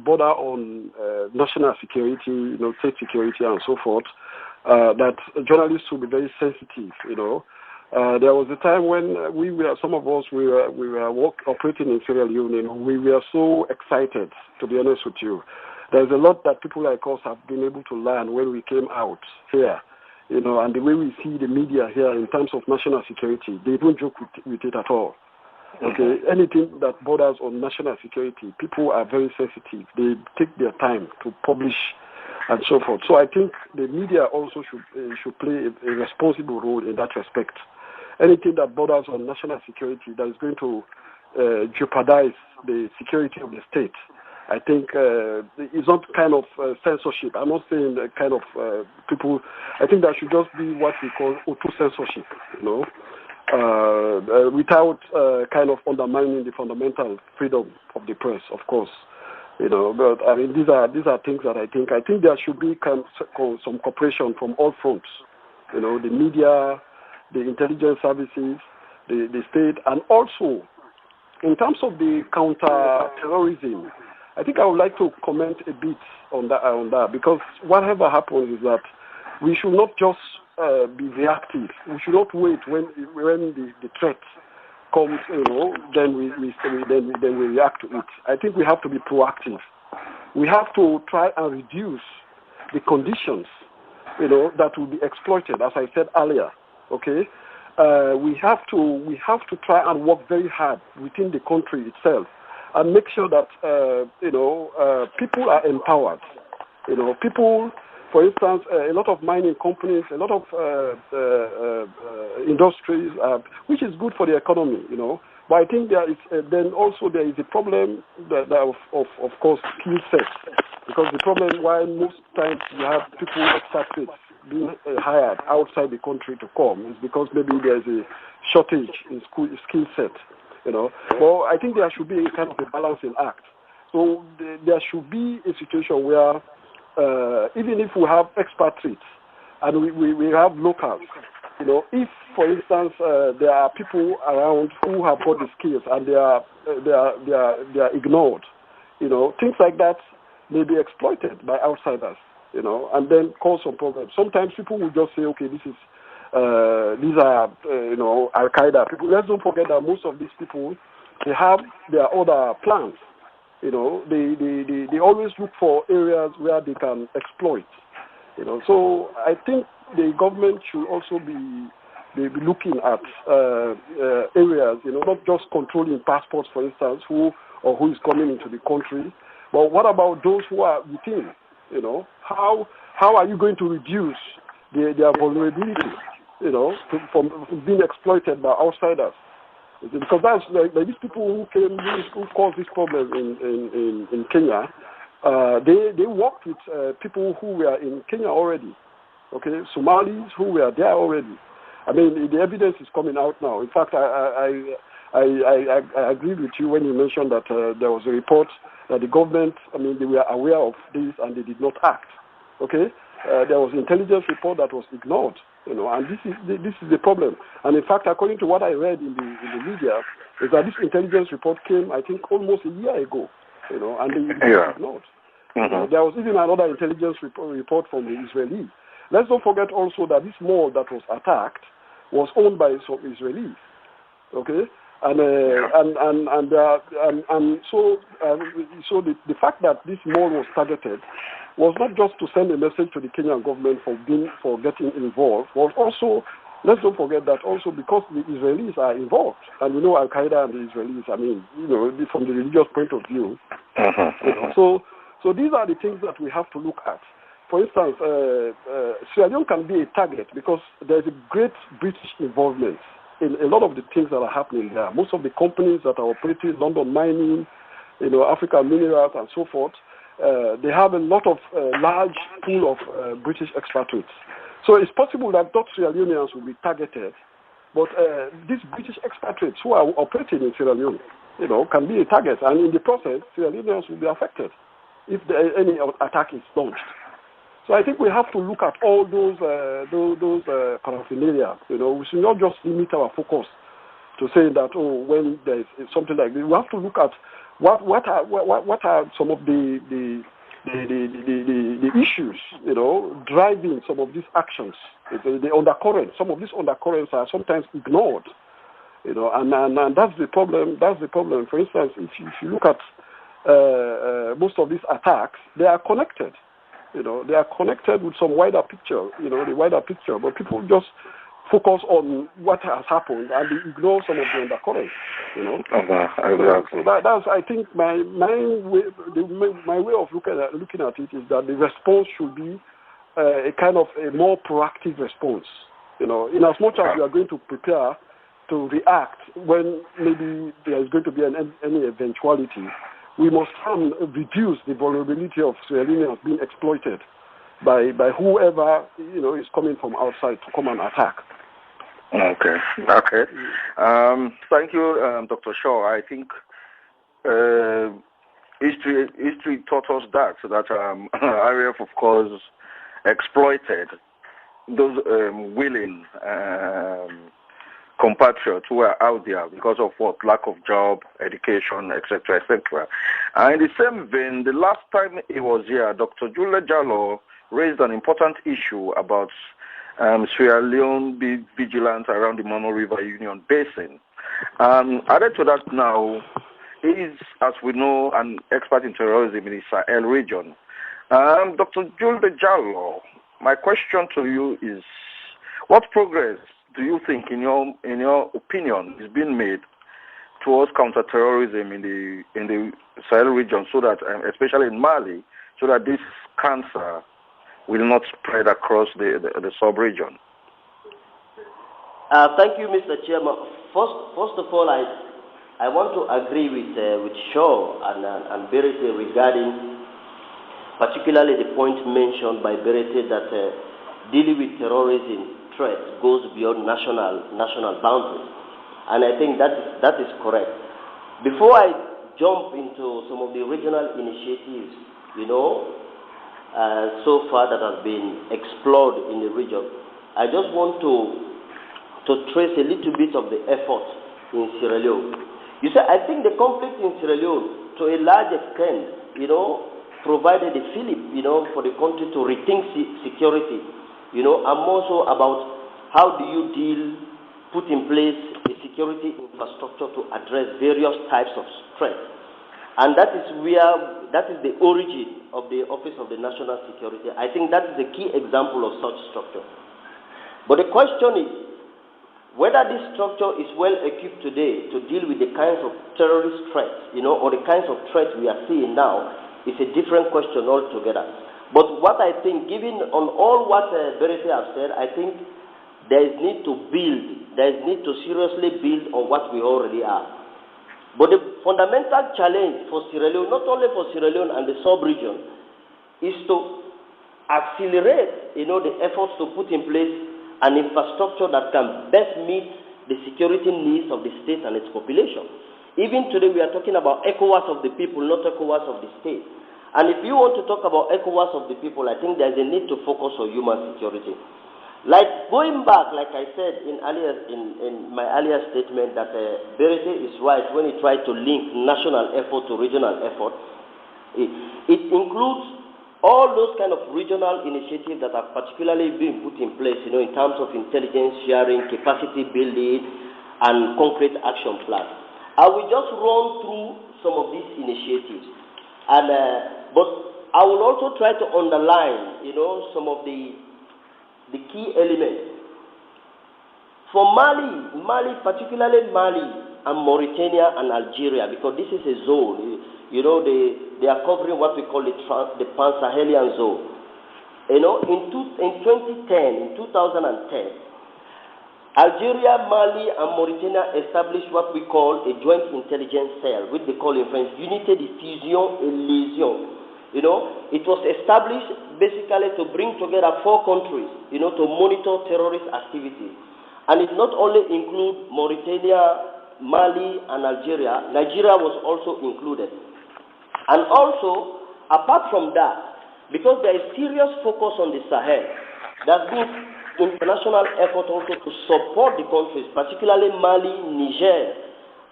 border on national security, you know, state security and so forth, that journalists should be very sensitive, you know. There was a time when some of us were operating in Sierra Leone, you know, we were so excited, to be honest with you. There's a lot that people like us have been able to learn when we came out here, you know, and the way we see the media here in terms of national security, they don't joke with it at all. Okay, anything that borders on national security, people are very sensitive. They take their time to publish and so forth. So I think the media also should play a responsible role in that respect. Anything that borders on national security that is going to jeopardize the security of the state, I think it's not kind of censorship. I'm not saying the kind of people. I think that should just be what we call auto-censorship, you know, without kind of undermining the fundamental freedom of the press, of course, you know. But I mean, these are things that I think there should be some cooperation from all fronts, you know, the media, the intelligence services, the state, and also in terms of the counter-terrorism. I think I would like to comment a bit on that, because whatever happens is that we should not just be reactive. We should not wait when the threat comes, then we react to it. I think we have to be proactive. We have to try and reduce the conditions, that will be exploited, as I said earlier. Okay, we have to try and work very hard within the country itself and make sure that people are empowered. People, for instance, a lot of mining companies, a lot of industries, which is good for the economy, But I think there is then also there is a problem of course, skill sets. Because the problem why most times you have people expatriates being hired outside the country to come is because maybe there's a shortage in skill set, Well, I think there should be a kind of a balancing act. So there should be a situation where even if we have expatriates and we have locals, if, for instance, there are people around who have got the skills and they are ignored, things like that may be exploited by outsiders, and then cause some problems. Sometimes people will just say, okay, these are, Al-Qaeda people. Let's don't forget that most of these people, they have their other plans. They always look for areas where they can exploit. So I think the government should also be looking at areas, not just controlling passports, for instance, who is coming into the country, but what about those who are within? How are you going to reduce their vulnerability, from being exploited by outsiders? Because that's like these people who caused this problem in Kenya. They worked with people who were in Kenya already. Okay, Somalis who were there already. I mean, the evidence is coming out now. In fact, I agree with you when you mentioned that there was a report that the government, they were aware of this and they did not act. Okay, there was an intelligence report that was ignored. And this is the problem. And in fact, according to what I read in the media, is that this intelligence report came, I think, almost a year ago. And they ignored. There was even another intelligence report from the Israelis. Let's not forget also that this mall that was attacked was owned by some Israelis. Okay, so the fact that this mall was targeted was not just to send a message to the Kenyan government for getting involved, but also, let's not forget that also because the Israelis are involved, and Al-Qaeda and the Israelis, from the religious point of view. So these are the things that we have to look at. For instance, Sierra Leone can be a target because there's a great British involvement in a lot of the things that are happening there. Most of the companies that are operating, London Mining, African Minerals and so forth, they have a lot of large pool of British expatriates. So it's possible that not Sierra Leoneans will be targeted, but these British expatriates who are operating in Sierra Leone, can be a target. And in the process, Sierra Leoneans will be affected if any attack is launched. So I think we have to look at all those paraphernalia. We should not just limit our focus to saying that when there is something like this, we have to look at what are some of the issues, driving some of these actions. The undercurrents. Some of these undercurrents are sometimes ignored, and that's the problem. That's the problem. For instance, if you look at most of these attacks, they are connected. They are connected with some wider picture, the wider picture, but people just focus on what has happened and they ignore some of the undercurrents, So that's, I think, my way of looking at it is that the response should be a kind of a more proactive response, in as much as we are going to prepare to react when maybe there is going to be any eventuality. We must reduce the vulnerability of Sierra Leoneans being exploited by whoever is coming from outside to come and attack. Okay. Thank you, Dr. Shaw. I think history taught us that area, of course, exploited those willing compatriots who are out there because of lack of job, education, etc., etc. And in the same vein, the last time he was here, Dr. Juldeh Jalloh raised an important issue about Sierra Leone be vigilant around the Munu River Union Basin. Added to that now is, as we know, an expert in terrorism in the Sahel region. Dr. Juldeh Jalloh, my question to you is, what progress do you think, in your opinion, is being made towards counterterrorism in the Sahel region, so that, especially in Mali, so that this cancer will not spread across the sub-region? Thank you, Mr. Chairman. First of all, I want to agree with Shaw and Bayraytay regarding, particularly the point mentioned by Bayraytay that dealing with terrorism threats goes beyond national boundaries, and I think that is correct. Before I jump into some of the regional initiatives, so far that has been explored in the region, I just want to trace a little bit of the effort in Sierra Leone. You see, I think the conflict in Sierra Leone, to a large extent, provided a fillip, for the country to rethink security, and more so about how do you put in place a security infrastructure to address various types of threats. And that is the origin of the Office of the National Security. I think that is a key example of such structure. But the question is, whether this structure is well equipped today to deal with the kinds of terrorist threats, or the kinds of threats we are seeing now, is a different question altogether. But what I think, given on all what Bayraytay have said, I think there is need to seriously build on what we already are. But the fundamental challenge for Sierra Leone, not only for Sierra Leone and the sub-region, is to accelerate, the efforts to put in place an infrastructure that can best meet the security needs of the state and its population. Even today we are talking about ECOWAS of the people, not ECOWAS of the state. And if you want to talk about ECOWAS of the people, I think there's a need to focus on human security. Like going back, like I said in my earlier statement, that Bayraytay is right when he tried to link national effort to regional effort. It includes all those kind of regional initiatives that are particularly being put in place, in terms of intelligence sharing, capacity building, and concrete action plans. I will just run through some of these initiatives, but I will also try to underline, some of the key elements. For Mali, particularly Mali and Mauritania and Algeria, because this is a zone, they are covering what we call the Pan-Sahelian zone. In 2010, Algeria, Mali, and Mauritania established what we call a joint intelligence cell, which they call in French Unité de Fusion et Liaison. It was established basically to bring together 4 countries, to monitor terrorist activities. And it not only include Mauritania, Mali, and Algeria, Nigeria was also included. And also, apart from that, because there is serious focus on the Sahel, there's been international effort also to support the countries, particularly Mali, Niger,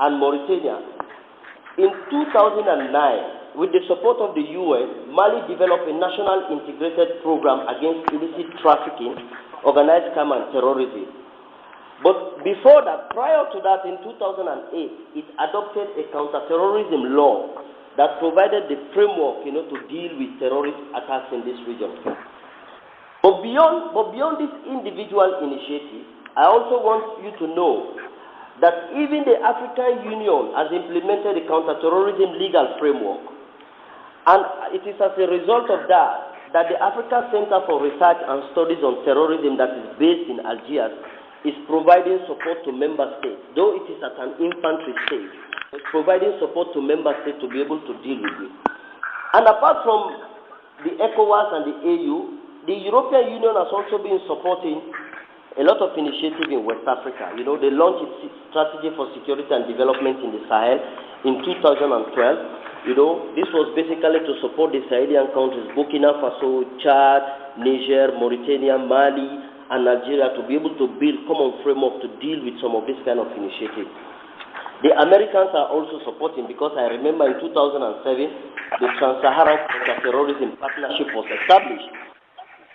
and Mauritania. In 2009, with the support of the UN, Mali developed a national integrated program against illicit trafficking, organized crime, and terrorism. But before that, prior to that, in 2008, it adopted a counterterrorism law that provided the framework, to deal with terrorist attacks in this region. But beyond this individual initiative, I also want you to know that even the African Union has implemented a counterterrorism legal framework. And it is as a result of that the African Center for Research and Studies on Terrorism, that is based in Algiers, is providing support to member states, though it is at an infantry stage. It's providing support to member states to be able to deal with it. And apart from the ECOWAS and the AU, the European Union has also been supporting a lot of initiatives in West Africa. They launched its strategy for security and development in the Sahel in 2012. This was basically to support the Sahelian countries, Burkina Faso, Chad, Niger, Mauritania, Mali, and Nigeria, to be able to build common framework to deal with some of this kind of initiatives. The Americans are also supporting, because I remember in 2007, the Trans-Saharan Counter-Terrorism Partnership was established.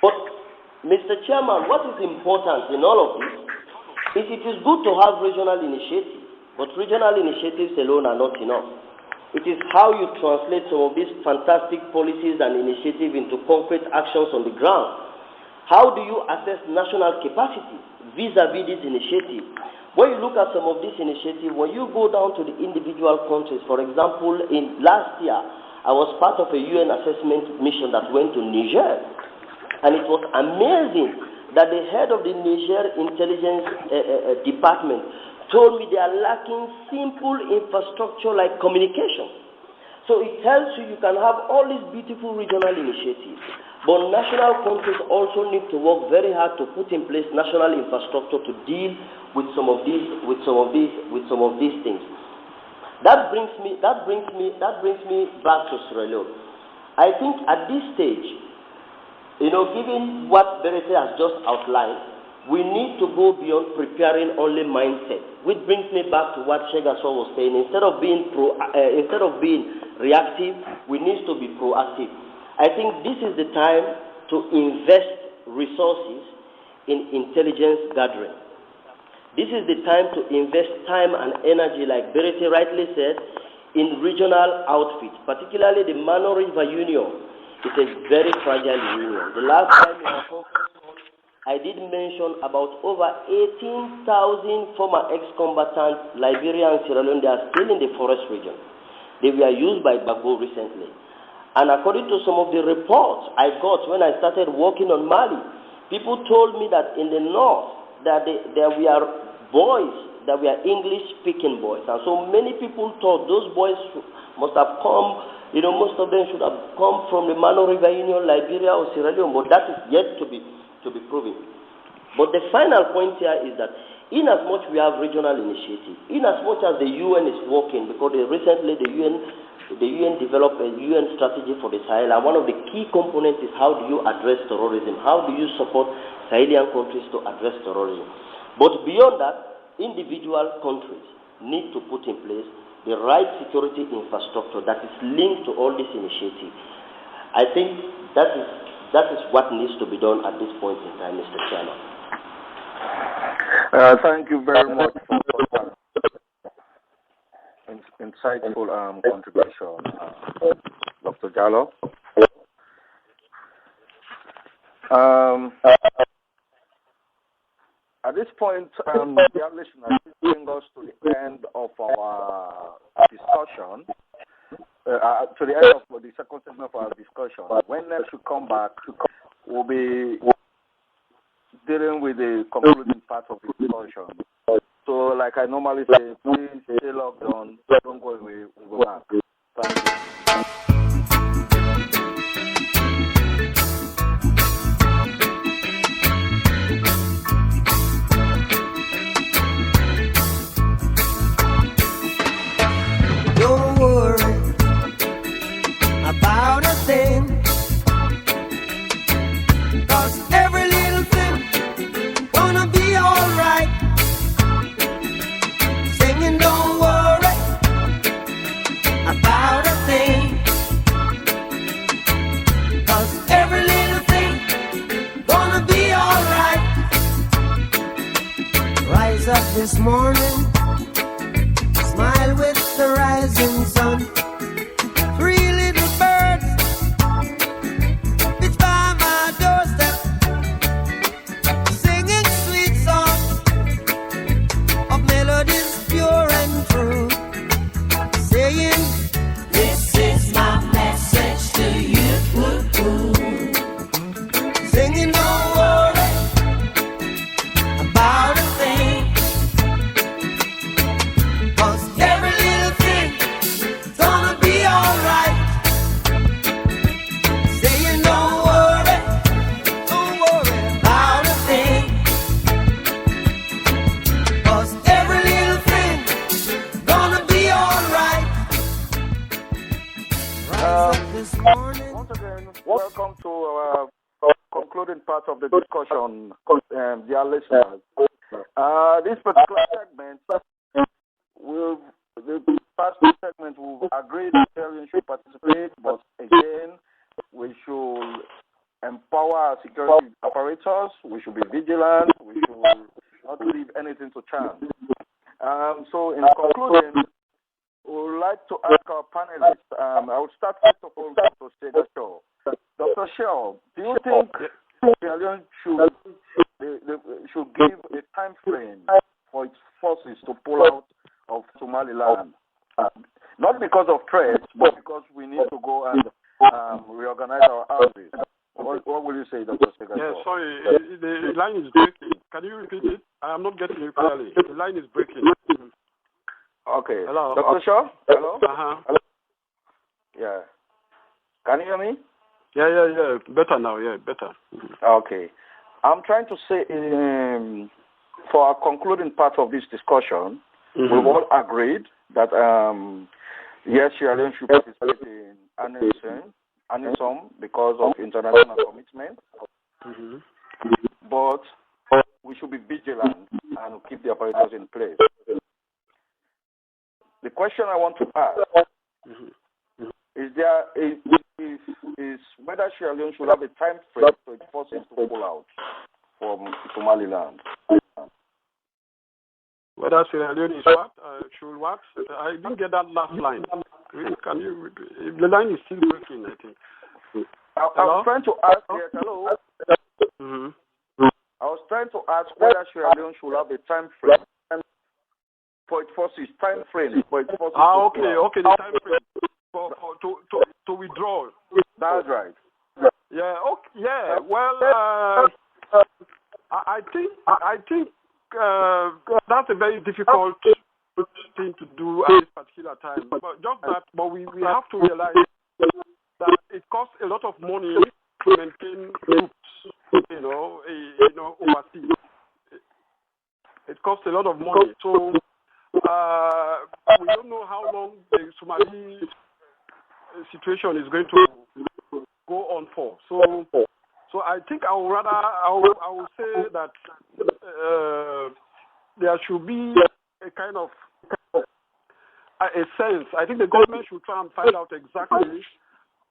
But Mr. Chairman, what is important in all of this is it is good to have regional initiatives, but regional initiatives alone are not enough. It is how you translate some of these fantastic policies and initiatives into concrete actions on the ground. How do you assess national capacity vis-a-vis this initiative? When you look at some of these initiatives, when you go down to the individual countries, for example, in last year, I was part of a UN assessment mission that went to Niger, and it was amazing that the head of the Niger intelligence department told me they are lacking simple infrastructure like communication. So it tells you you can have all these beautiful regional initiatives, but national countries also need to work very hard to put in place national infrastructure to deal with some of these things. That brings me back to Sierra Leone. I think at this stage, given what Bayraytay has just outlined, we need to go beyond preparing only mindset, which brings me back to what Seaga was saying. Instead of being reactive, we need to be proactive. I think this is the time to invest resources in intelligence gathering. This is the time to invest time and energy, like Bayraytay rightly said, in regional outfits, particularly the Manu River Union. It's a very fragile union. The last time in our conference, I did mention about over 18,000 former ex-combatants, Liberia and Sierra Leone. They are still in the forest region. They were used by Gbagbo recently. And according to some of the reports I got when I started working on Mali, people told me that in the north, that there were boys, that were English-speaking boys. And so many people thought those boys must have come, most of them should have come from the Manu River Union, Liberia or Sierra Leone, but that is yet to be proven. But the final point here is that in as much we have regional initiatives, in as much as the UN is working, because recently the UN developed a UN strategy for the Sahel, and one of the key components is how do you address terrorism, how do you support Sahelian countries to address terrorism. But beyond that, individual countries need to put in place the right security infrastructure that is linked to all these initiatives. I think that is what needs to be done at this point in time, Mr. Chairman. Thank you very much for that insightful contribution, Dr. Jalloh. At this point, dear listeners, this brings us to the end of our discussion. To the end of the second segment of our discussion. When next we come back, we'll be dealing with the concluding part of the discussion. So, like I normally say, please stay locked on, don't go away, we'll go back. Thank you. Don't worry about a thing, 'cause every little thing gonna be alright. Singing, don't worry about a thing, 'cause every little thing gonna be alright. Rise up this morning, smile with the rising sun. Three little birds, it's by my doorstep, singing sweet songs of melodies pure and true, saying, this is my message to you. Singing, don't worry about a thing, 'cause every little thing gonna be alright. Saying don't worry about a thing, 'cause every little thing gonna be alright. Rise up this morning. Once again, welcome to our concluding part of the discussion, dear listeners. This particular segment, the past segment, we've agreed that Syrians should participate, but again, we should empower our security apparatus operators. We should be vigilant. We should not leave anything to chance. So in conclusion, we would like to ask our panelists. I will start first of all with Dr. Seaga. Dr. Shaw, do you think Sierra Leone should give a time frame for its forces to pull out of Somaliland? Not because of threats, but because we need to go and reorganize our houses. What will you say, Dr. Seaga? Yeah, sorry, the line is breaking. Can you repeat it? I am not getting it clearly. The line is breaking. Okay. Hello. Dr. Shaw? Hello? Uh-huh. Yeah. Can you hear me? Yeah. Better now, better. Okay. I'm trying to say, for our concluding part of this discussion, we've all agreed that, yes, Sierra Leone should participate in ANISOM because of international commitment, but we should be vigilant and keep the operators in place. The question I want to ask is whether Sierra Leone should have a time frame for its forces to pull out from Somaliland. Whether Sierra Leone is what? Should what? I didn't get that last line. Can you repeat? The line is still breaking, I think. I was trying to ask, hello? I was trying to ask whether Sierra Leone should have a time frame for its forces, okay, the time frame to withdraw. That's right. Yeah, okay, yeah. Well, I think that's a very difficult thing to do at this particular time. But we have to realize that it costs a lot of money to maintain troops, overseas. It costs a lot of money. So we don't know how long the Somali situation is going to go on for. So I think I will say that there should be a kind of a sense. I think the government should try and find out exactly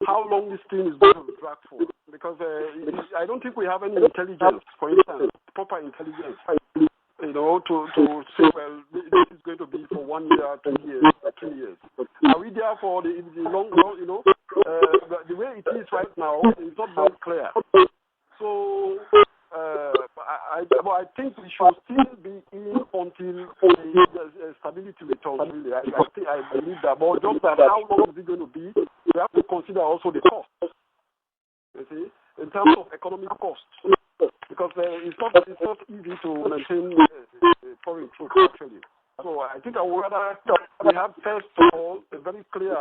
how long this thing is going to drag for, because I don't think we have any intelligence, for instance, proper intelligence, to say, well, this is going to be for 1 year, 2 years, 3 years. Are we there for the long run? The way it is right now is not very clear. So I think we should still be in until the stability returns. Really, I believe that. But just that, how long is it going to be? We have to consider also the cost. You see, in terms of economic costs, because it's not easy to maintain foreign troops actually. So I think I would rather we have first of all a very clear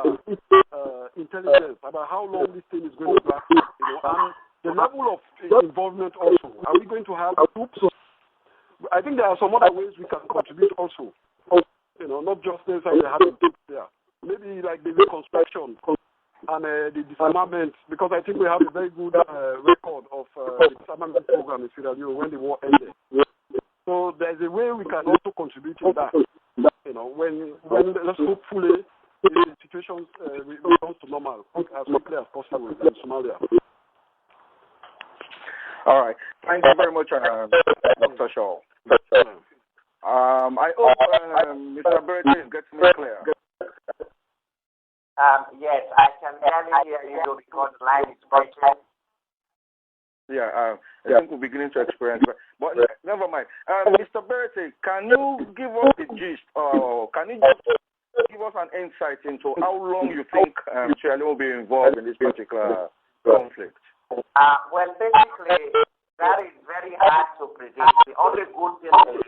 intelligence about how long this thing is going to last, and the level of involvement also. Are we going to have troops? I think there are some other ways we can contribute also. Not just necessarily having troops there. Maybe like the reconstruction and the disarmament, because I think we have a very good record of the disarmament program in Sierra Leone when the war ended. So there's a way we can also contribute to that. When let's hopefully the situation returns to normal as quickly as possible in Somalia. All right. Thank you very much, Dr. Shaw. I hope Mr. Bayraytay is getting me clear. Yes, I can barely hear you because the line is breaking. Yeah, I think we're beginning to experience it. But never mind. Mr. Bayraytay, can you give us the gist, or can you just give us an insight into how long you think Sierra Leone will be involved in this particular conflict? Well, basically, that is very hard to predict. The only good thing is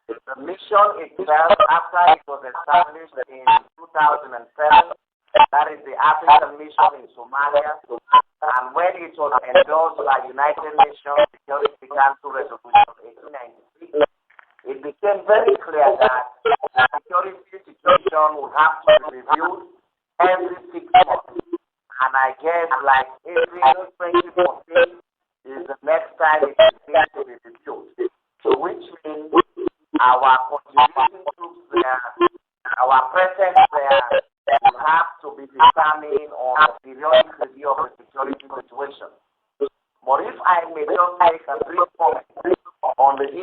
the mission itself, after it was established in 2007, that is the African mission in Somalia, and when it was endorsed by United Nations Security Council Resolution 1896, it became very clear that the security situation would have to be reviewed every 6 months. And I guess like April 2014 is the next time it is going to be reviewed. So which means our contributing troops there, our presence there, will have to be determined on the periodic review of the security situation. But if I may just make a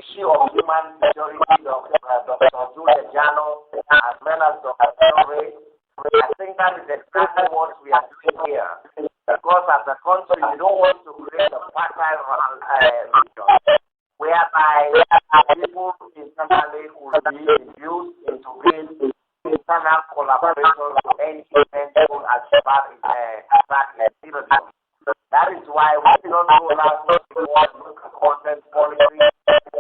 issue of human security, Dr. Juldeh Jalloh, as well as Dr. Terrorism, I think that is exactly what we are doing here. Because as a country, we don't want to create a fertile region whereby people internally will be induced into being internal collaborators to end eventual Al-Shabab attack in Sierra Leone. That is why we don't roll out local content policy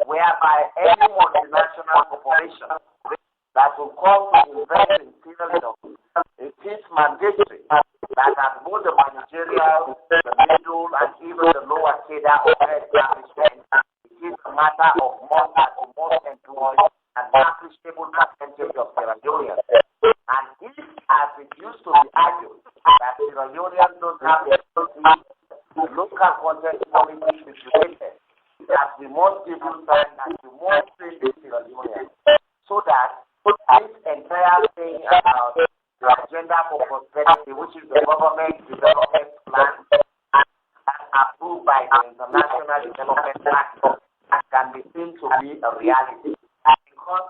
whereby any multinational corporation that will come to invest in Sierra Leone, it is mandatory that at both the managerial, the middle, and even the lower cadre of establishment, it is a matter of more than most employees and appreciable percentage of Sierra Leoneans. And if, as it used to be argued, that Sierra Leoneans don't have the local content policy situated, that we must give you time and we must train the Sierra Leoneans so that this entire thing about the agenda for prosperity, which is the government development plan approved by the International Development Act, can be seen to be a reality. Because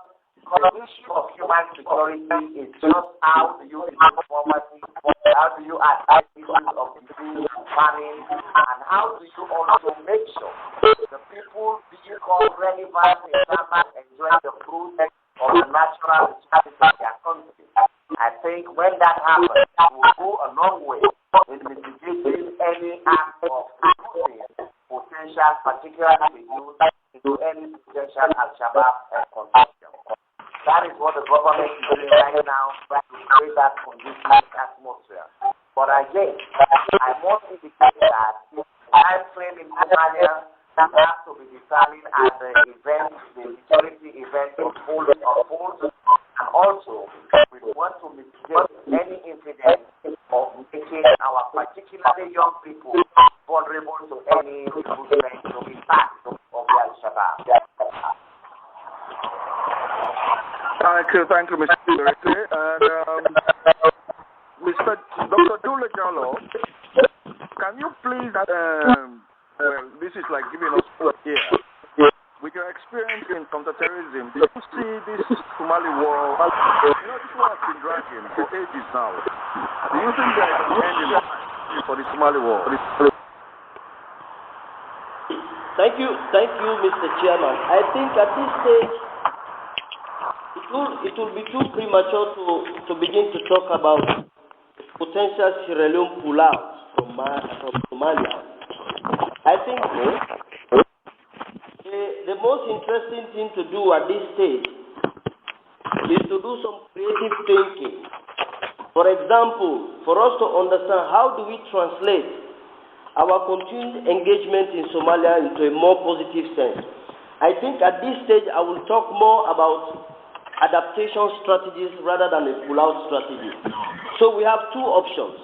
the issue of human security is just how do you reduce poverty, how do you address issues of disease and famine, and how do you also make sure the people become relevant in terms of enjoying the fruits of the natural resources of their country. I think when that happens, it will go a long way in mitigating any act of potential, particularly used into any potential Al-Shabab consortium. That is what the government is doing right now to create that conducive atmosphere. But again, I must indicate that the time frame in Somalia has to be determined as the event, the security event unfolds. And also, we want to mitigate any incident of making our particularly young people vulnerable to any recruitment to be part of the Al-Shabab. Thank you, Mr. Bayraytay. And Mr. Dr. Juldeh Jalloh, can you please, well, this is like giving us here. With your experience in counterterrorism, do you see this Somali war? This war has been dragging for ages now. Do you think there is an end in sight for the Somali war? Thank you, Mr. Chairman. I think at this stage, it will be too premature to begin to talk about potential Sierra Leone pull-out from Somalia. I think the most interesting thing to do at this stage is to do some creative thinking. For example, for us to understand how do we translate our continued engagement in Somalia into a more positive sense. I think at this stage I will talk more about adaptation strategies rather than a pull-out strategy. So we have two options.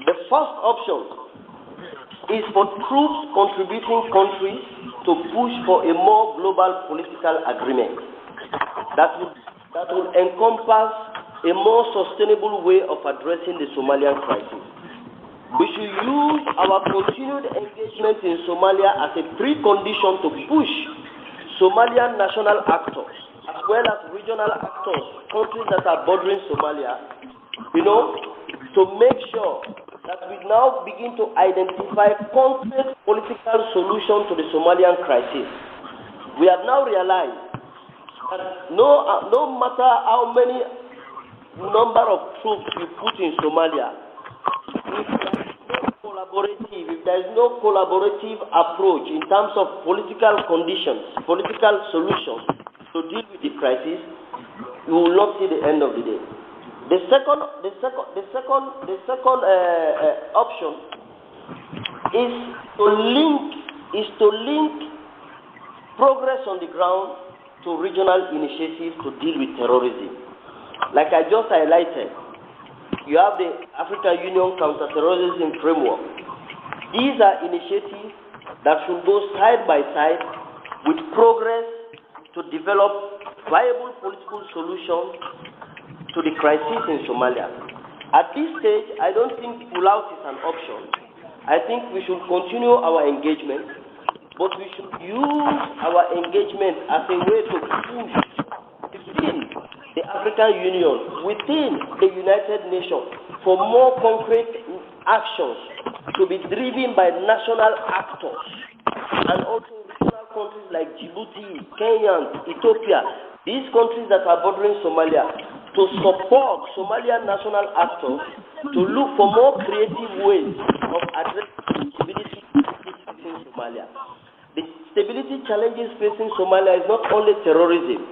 The first option is for troops contributing countries to push for a more global political agreement that will encompass a more sustainable way of addressing the Somalian crisis. We should use our continued engagement in Somalia as a precondition to push Somalian national actors as well as regional actors, countries that are bordering Somalia, to make sure that we now begin to identify concrete political solutions to the Somalian crisis. We have now realized that no matter how many number of troops we put in Somalia, if there is no collaborative approach in terms of political conditions, political solutions to deal with the crisis, you will not see the end of the day. The second option is to link progress on the ground to regional initiatives to deal with terrorism. Like I just highlighted, you have the African Union Counterterrorism Framework. These are initiatives that should go side by side with progress to develop viable political solutions to the crisis in Somalia. At this stage, I don't think pull-out is an option. I think we should continue our engagement but we should use our engagement as a way to push within the African Union, within the United Nations, for more concrete actions to be driven by national actors and also regional countries like Djibouti, Kenya, Ethiopia, these countries that are bordering Somalia, to support Somalian national actors to look for more creative ways of addressing stability facing Somalia. The stability challenges facing Somalia is not only terrorism,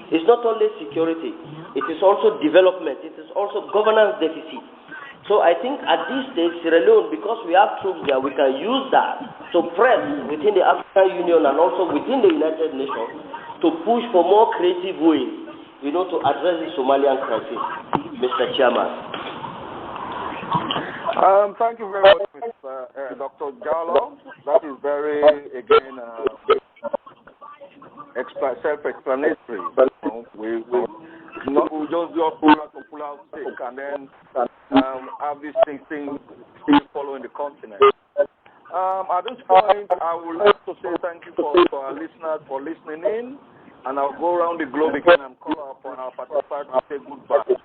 it's not only security, it is also development, it is also governance deficit. So I think at this stage, Sierra Leone, because we have troops there, we can use that to press within the African Union and also within the United Nations to push for more creative ways, to address the Somalian crisis. Mr. Chairman. Thank you very much, Dr. Jalloh. That is very, again, self-explanatory. We just do a pull out stick and then have these things still following the continent. At this point, I would like to say thank you to our listeners for listening in, and I'll go around the globe again and call upon our participants to say goodbye.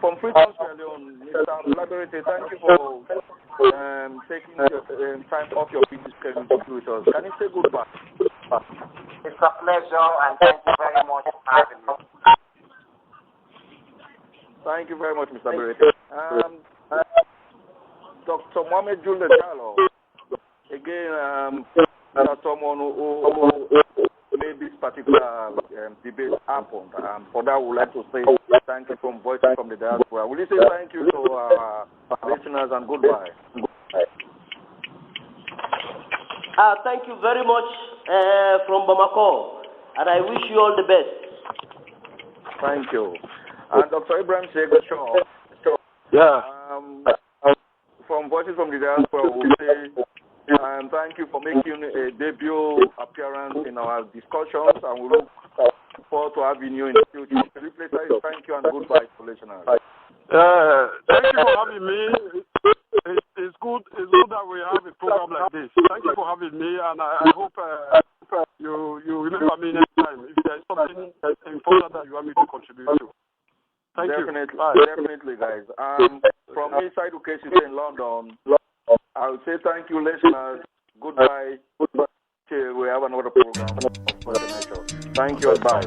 From Freedom Sierra Leone, Mr. Abdulai Bayraytay, thank you for taking time off your busy schedule to be with us. Can you say goodbye? It's a pleasure, and thank you very much for having me. Thank you very much, Mr. Bayraytay. Dr. Juldeh Jalloh, again, someone who made this particular debate happen. For that, we would like to say thank you from Voices from the Diaspora. Will you say thank you to our listeners and goodbye? Thank you very much from Bamako, and I wish you all the best. Thank you. And Dr. Ibrahim Seaga, yeah. From Voices from the Diaspora, we say thank you for making a debut appearance in our discussions, and we look forward to having you in the future. Thank you and goodbye to listeners. Thank you for having me. It's good that we have a program like this. Thank you for having me, and I hope you remember me next time if there's something important that you want me to contribute to. Thank you. Definitely, guys. From me, Saidu Kaye Sesay in London, I would say thank you, listeners. Goodbye. Till we have another program of the nature. Thank you and bye.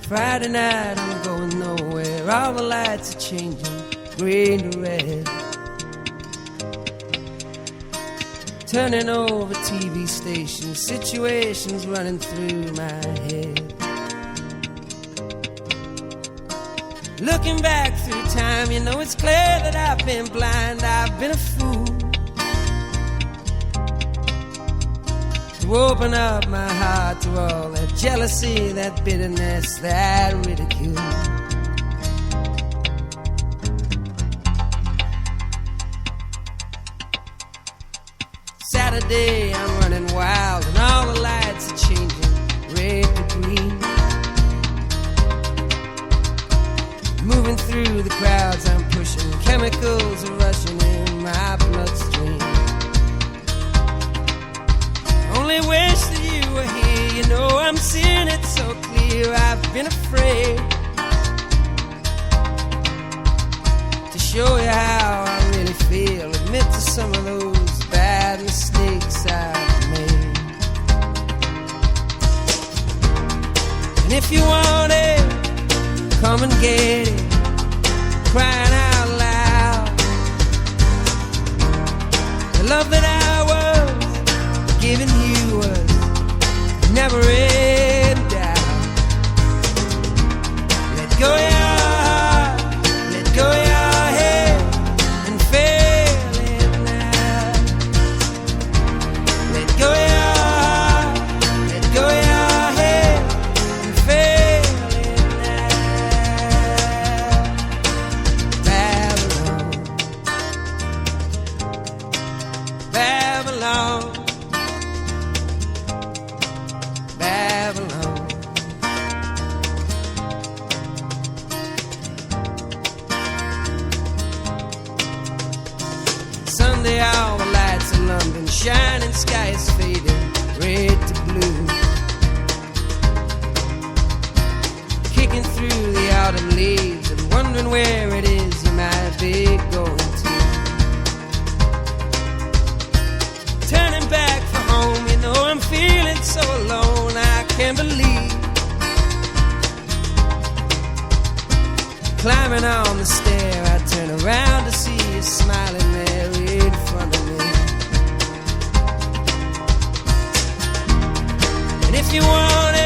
Friday night, I'm going nowhere. All the lights are changing, green to red. Turning over TV stations, situations running through my head. Looking back through time, it's clear that I've been blind, I've been a fool. To open up my heart to all that jealousy, that bitterness, that ridicule. Saturday, I'm running wild, and all the lights are changing red to green. Moving through the crowds, I'm pushing, chemicals are rushing in my bloodstream. Only wish that you were here, I'm seeing it so clear. I've been afraid to show you how I really feel, admit to some of those bad mistakes I've made. And if you want it, come and get it, crying out loud. The love that I was giving you was never in doubt. Let go your heart, let go your head, and feel it now. Let go your heart, let go your head, and feel it now. waves and wondering where it is you might be going to. Turning back for home, you know I'm feeling so alone, I can't believe. Climbing on the stair, I turn around to see you smiling there in front of me. And if you want it,